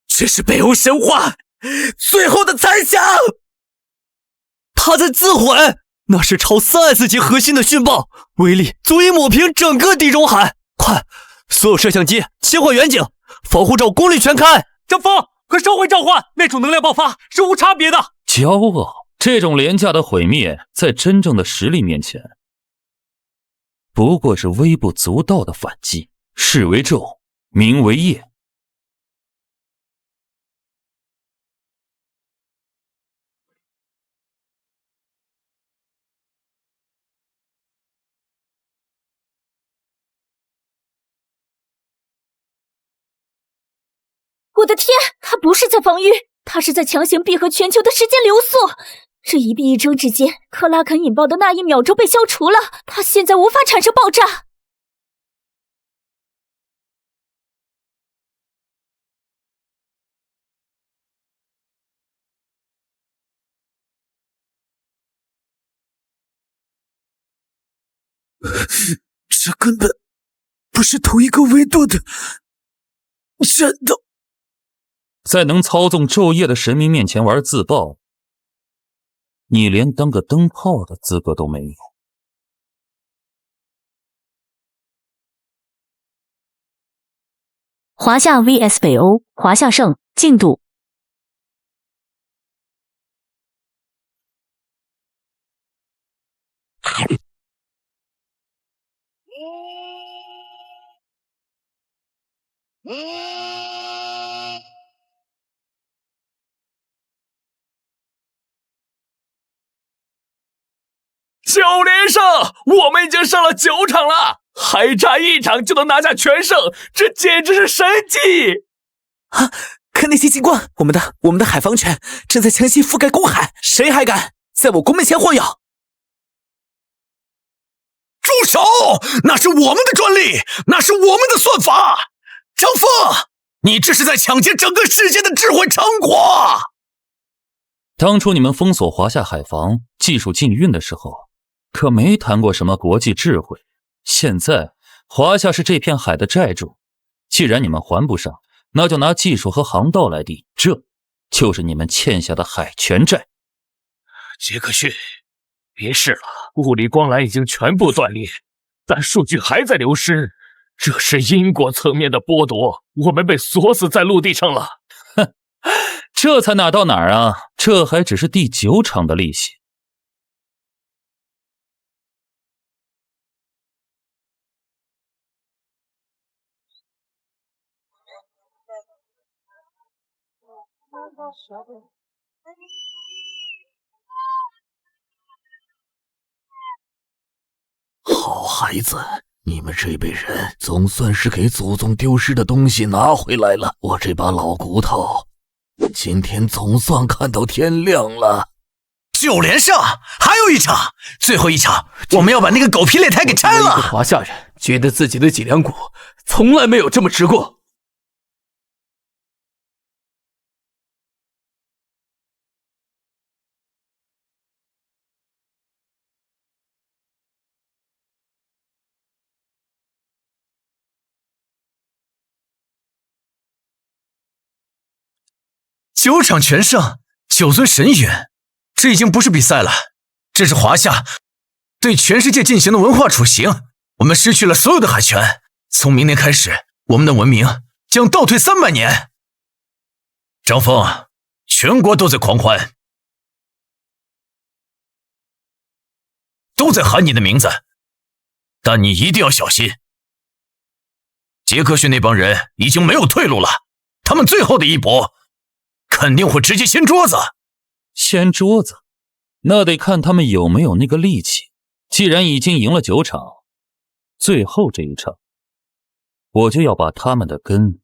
这是北欧神话最后的残响。他在自毁，那是超3S级核心的讯爆，威力足以抹平整个地中海。快，所有摄像机切换远景，防护罩功率全开。张峰，快收回召唤，那种能量爆发是无差别的。骄傲，这种廉价的毁灭，在真正的实力面前，不过是微不足道的反击。势为昼，名为夜。我的天，他不是在防御，他是在强行闭合全球的时间流速。这一闭一睁之间，克拉肯引爆的那1秒钟被消除了，他现在无法产生爆炸。这根本不是同一个维度的战斗。在能操纵昼夜的神明面前玩自爆，你连当个灯泡的资格都没有。华夏 vs 北欧，华夏胜。进度。9连胜，我们已经上了9场了，还差1场就能拿下全胜，这简直是神迹！啊！可那些警官，我们的海防权正在强行覆盖公海，谁还敢在我国门前晃悠？住手！那是我们的专利，那是我们的算法。张峰，你这是在抢劫整个世界的智慧成果！当初你们封锁华夏海防，技术禁运的时候，可没谈过什么国际智慧。现在华夏是这片海的债主，既然你们还不上，那就拿技术和航道来抵，这就是你们欠下的海权债。杰克逊，别试了，物理光缆已经全部断裂，但数据还在流失，这是因果层面的剥夺，我们被锁死在陆地上了。哼，这才哪到哪儿啊？这还只是第9场的利息。好孩子，你们这辈人总算是给祖宗丢失的东西拿回来了。我这把老骨头，今天总算看到天亮了。9连胜，还有1场，最后1场，我们要把那个狗皮擂台给拆了。一个华夏人觉得自己的脊梁骨从来没有这么直过。9场全胜，9尊神陨，这已经不是比赛了，这是华夏对全世界进行的文化处刑。我们失去了所有的海权，从明年开始，我们的文明将倒退300年。张峰，全国都在狂欢，都在喊你的名字，但你一定要小心。杰克逊那帮人已经没有退路了，他们最后的一搏肯定会直接掀桌子。掀桌子？那得看他们有没有那个力气。既然已经赢了9场，最后这一场，我就要把他们的根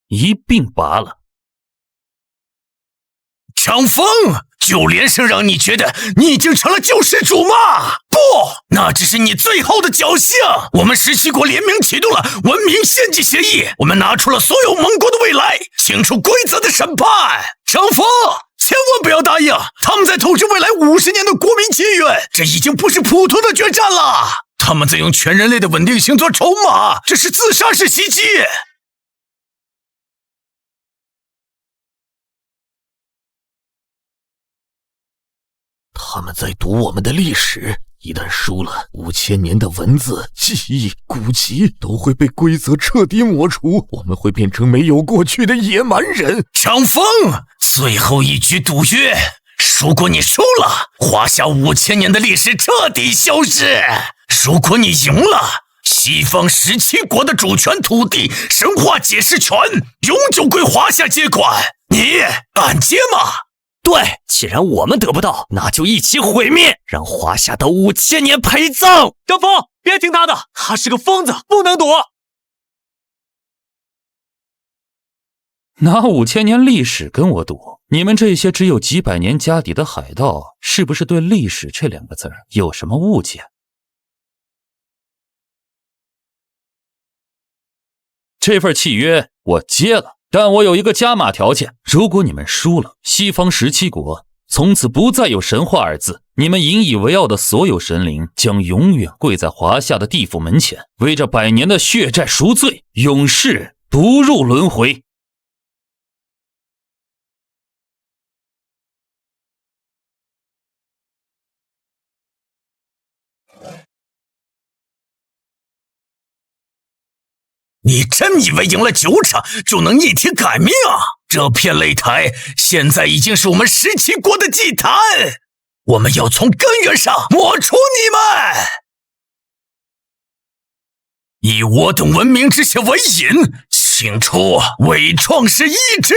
一并拔了。张峰，9连胜让你觉得你已经成了救世主吗？不，那只是你最后的侥幸。我们17国联名启动了文明献祭协议，我们拿出了所有盟国的未来，清楚规则的审判。张峰，千万不要答应，他们在透支未来50年的国民契约，这已经不是普通的决战了。他们在用全人类的稳定性做筹码，这是自杀式袭击。他们在读我们的历史，一旦输了，5000年的文字、记忆、古籍都会被规则彻底抹除，我们会变成没有过去的野蛮人。张峰，最后一局赌约，如果你输了，华夏5000年的历史彻底消失；如果你赢了，西方17国的主权、土地、神话解释权永久归华夏接管，你敢接吗？对，既然我们得不到，那就一起毁灭，让华夏的5000年陪葬。张峰，别听他的，他是个疯子，不能赌。拿5000年历史跟我赌，你们这些只有几百年家底的海盗，是不是对历史这2个字有什么误解？这份契约我接了，但我有一个加码条件，如果你们输了，西方17国从此不再有神话2字，你们引以为傲的所有神灵将永远跪在华夏的地府门前，为这100年的血债赎罪，永世不入轮回。你真以为赢了9场就能逆天改命啊？这片擂台现在已经是我们17国的祭坛，我们要从根源上抹除你们！以我等文明之血为引，请出伪创世意志，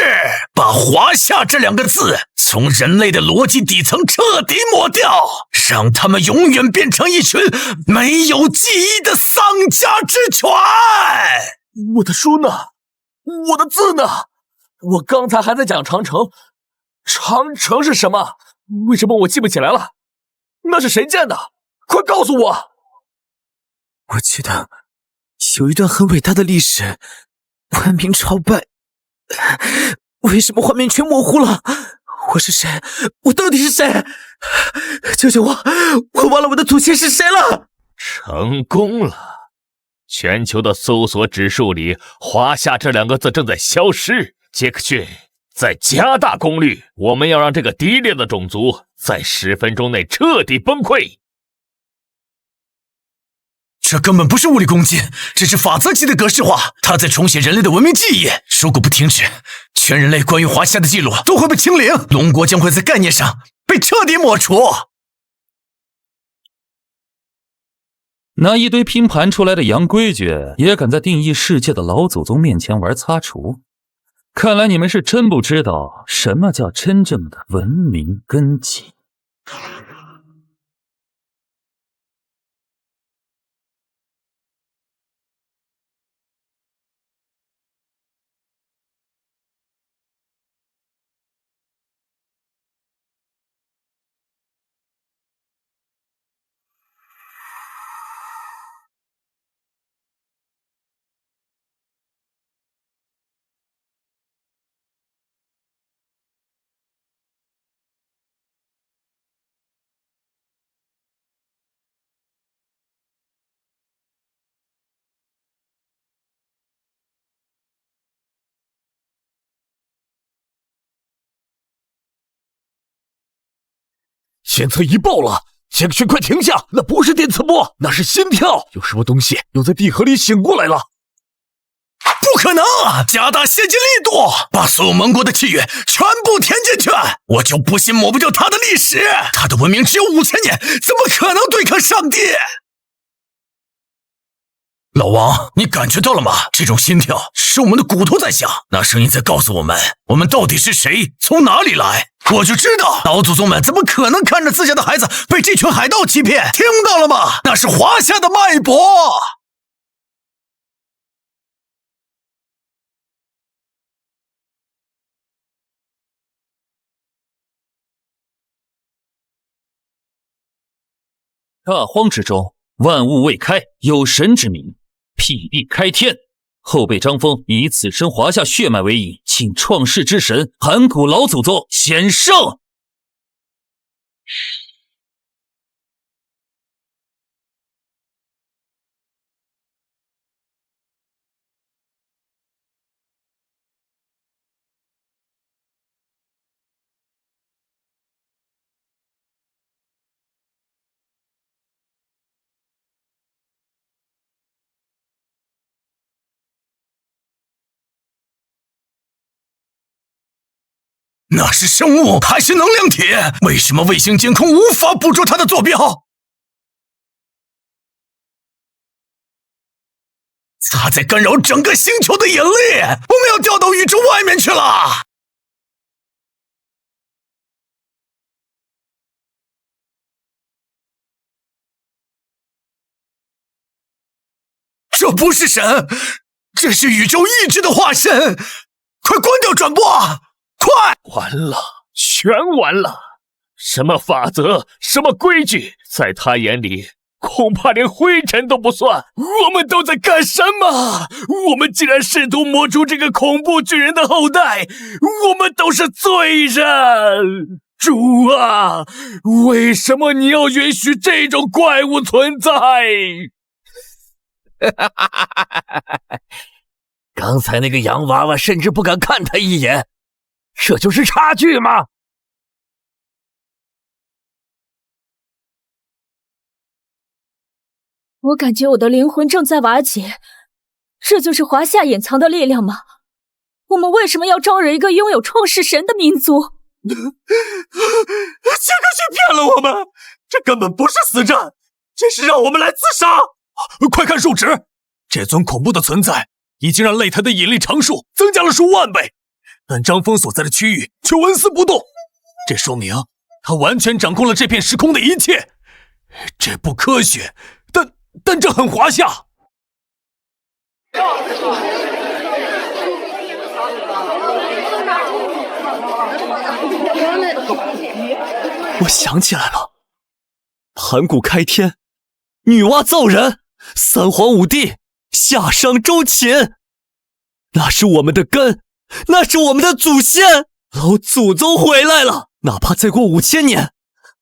把华夏这2个字从人类的逻辑底层彻底抹掉，让他们永远变成一群没有记忆的丧家之犬。我的书呢？我的字呢？我刚才还在讲长城，长城是什么？为什么我记不起来了？那是谁建的？快告诉我！我记得有一段很伟大的历史，文明朝拜，为什么画面全模糊了？我是谁？我到底是谁？救救我！我忘了我的祖先是谁了！成功了！全球的搜索指数里，华夏这2个字正在消失。杰克逊，再加大功率，我们要让这个低劣的种族在10分钟内彻底崩溃。这根本不是物理攻击，这是法则级的格式化。他在重写人类的文明记忆，如果不停止，全人类关于华夏的记录都会被清零，龙国将会在概念上被彻底抹除。拿一堆拼盘出来的洋规矩，也敢在定义世界的老祖宗面前玩擦除？看来你们是真不知道什么叫真正的文明根基。检测仪爆了，杰克逊，快停下！那不是电磁波，那是心跳，有什么东西又在地核里醒过来了。不可能！加大泄击力度，把所有盟国的契约全部填进去！我就不信抹不掉他的历史。他的文明只有5000年，怎么可能对抗上帝？老王，你感觉到了吗？这种心跳是我们的骨头在响，那声音在告诉我们到底是谁，从哪里来。我就知道，老祖宗们怎么可能看着自家的孩子被这群海盗欺骗？听到了吗？那是华夏的脉搏。大荒之中，万物未开，有神之名，辟地开天。后辈张峰以此生华夏血脉为引，请创世之神盘古老祖宗显圣。那是生物还是能量体？为什么卫星监控无法捕捉它的坐标？它在干扰整个星球的引力，我们要掉到宇宙外面去了！这不是神，这是宇宙意志的化身！快关掉转播！快！完了，全完了！什么法则，什么规矩，在他眼里恐怕连灰尘都不算。我们都在干什么？我们竟然试图抹除这个恐怖巨人的后代，我们都是罪人！主啊，为什么你要允许这种怪物存在？刚才那个洋娃娃甚至不敢看他一眼，这就是差距吗？我感觉我的灵魂正在瓦解，这就是华夏隐藏的力量吗？我们为什么要招惹一个拥有创世神的民族？杰克逊骗了我们，这根本不是死战，这是让我们来自杀！快看数值，这尊恐怖的存在已经让擂台的引力常数增加了数万倍，但张峰所在的区域却纹丝不动，这说明他完全掌控了这片时空的一切。这不科学，但这很华夏。我想起来了，盘古开天，女娲造人，三皇五帝，夏商周秦，那是我们的根，那是我们的祖先，老祖宗回来了。哪怕再过5000年，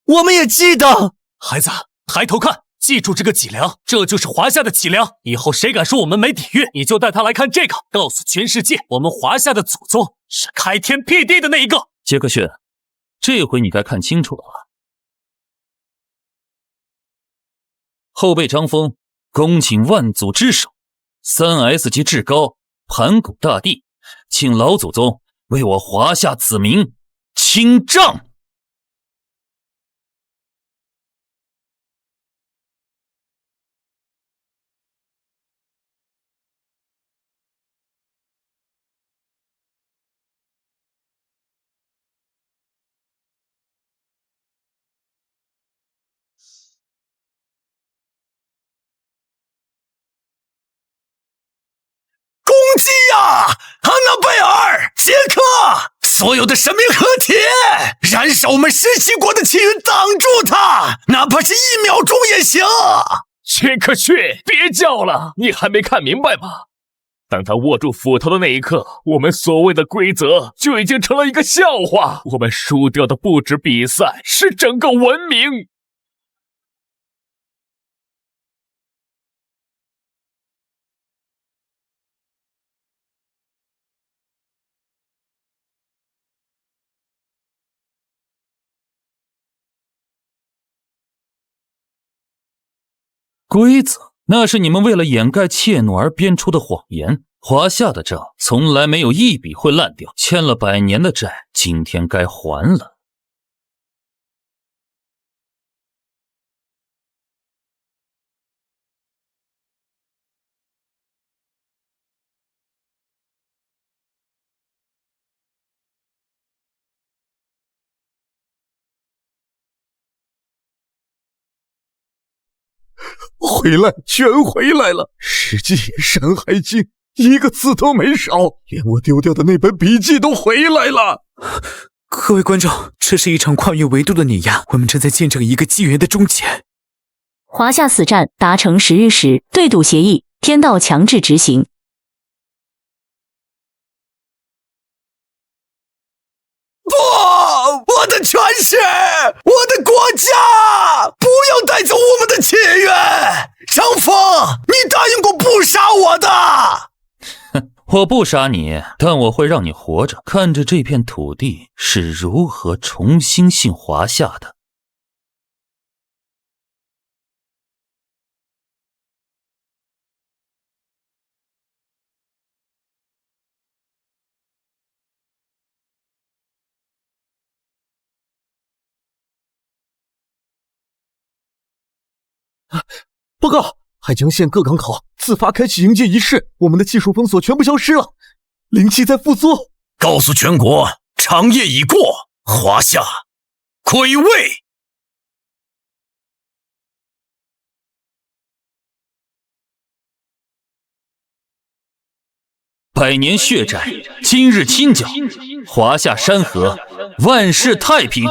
我们也记得。孩子，抬头看，记住这个脊梁，这就是华夏的脊梁。以后谁敢说我们没底蕴，你就带他来看这个，告诉全世界，我们华夏的祖宗是开天辟地的那一个。杰克逊，这回你该看清楚了吧？后辈张峰恭请万祖之首，3S 级至高盘古大帝，请老祖宗为我华夏子民清账。攻击呀！安娜贝尔、杰克，所有的神明合体，燃烧我们17国的气运，挡住它，哪怕是1秒钟也行。杰克逊，别叫了，你还没看明白吗？当他握住斧头的那一刻，我们所谓的规则就已经成了一个笑话。我们输掉的不止比赛，是整个文明。规则，那是你们为了掩盖怯懦而编出的谎言。华夏的账从来没有一笔会烂掉，欠了100年的债，今天该还了。回来，全回来了！史记、山海经一个字都没少，连我丢掉的那本笔记都回来了。各位观众，这是一场跨越维度的碾压，我们正在见证一个纪元的终结。华夏死战达成10日时对赌协议，天道强制执行。不，我的权势，我的国家，不要带走我们的契约。张峰，你答应过不杀我的。我不杀你，但我会让你活着，看着这片土地是如何重新姓华夏的。报告，海江县各港口自发开启迎接仪式，我们的技术封锁全部消失了，灵气在复苏。告诉全国，长夜已过，华夏归位。100年血债，今日清剿，华夏山河，万世太平。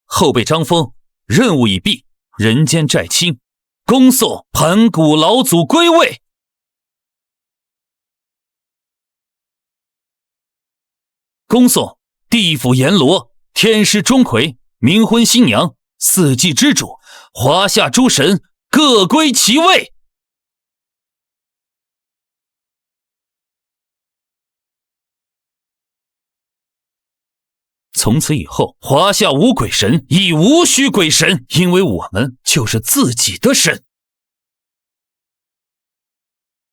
后辈张峰，任务已毕，人间债清，恭送盘古老祖归位。恭送地府阎罗、天师钟馗、冥婚新娘、四季之主、华夏诸神各归其位。从此以后，华夏无鬼神，亦无需鬼神，因为我们就是自己的神。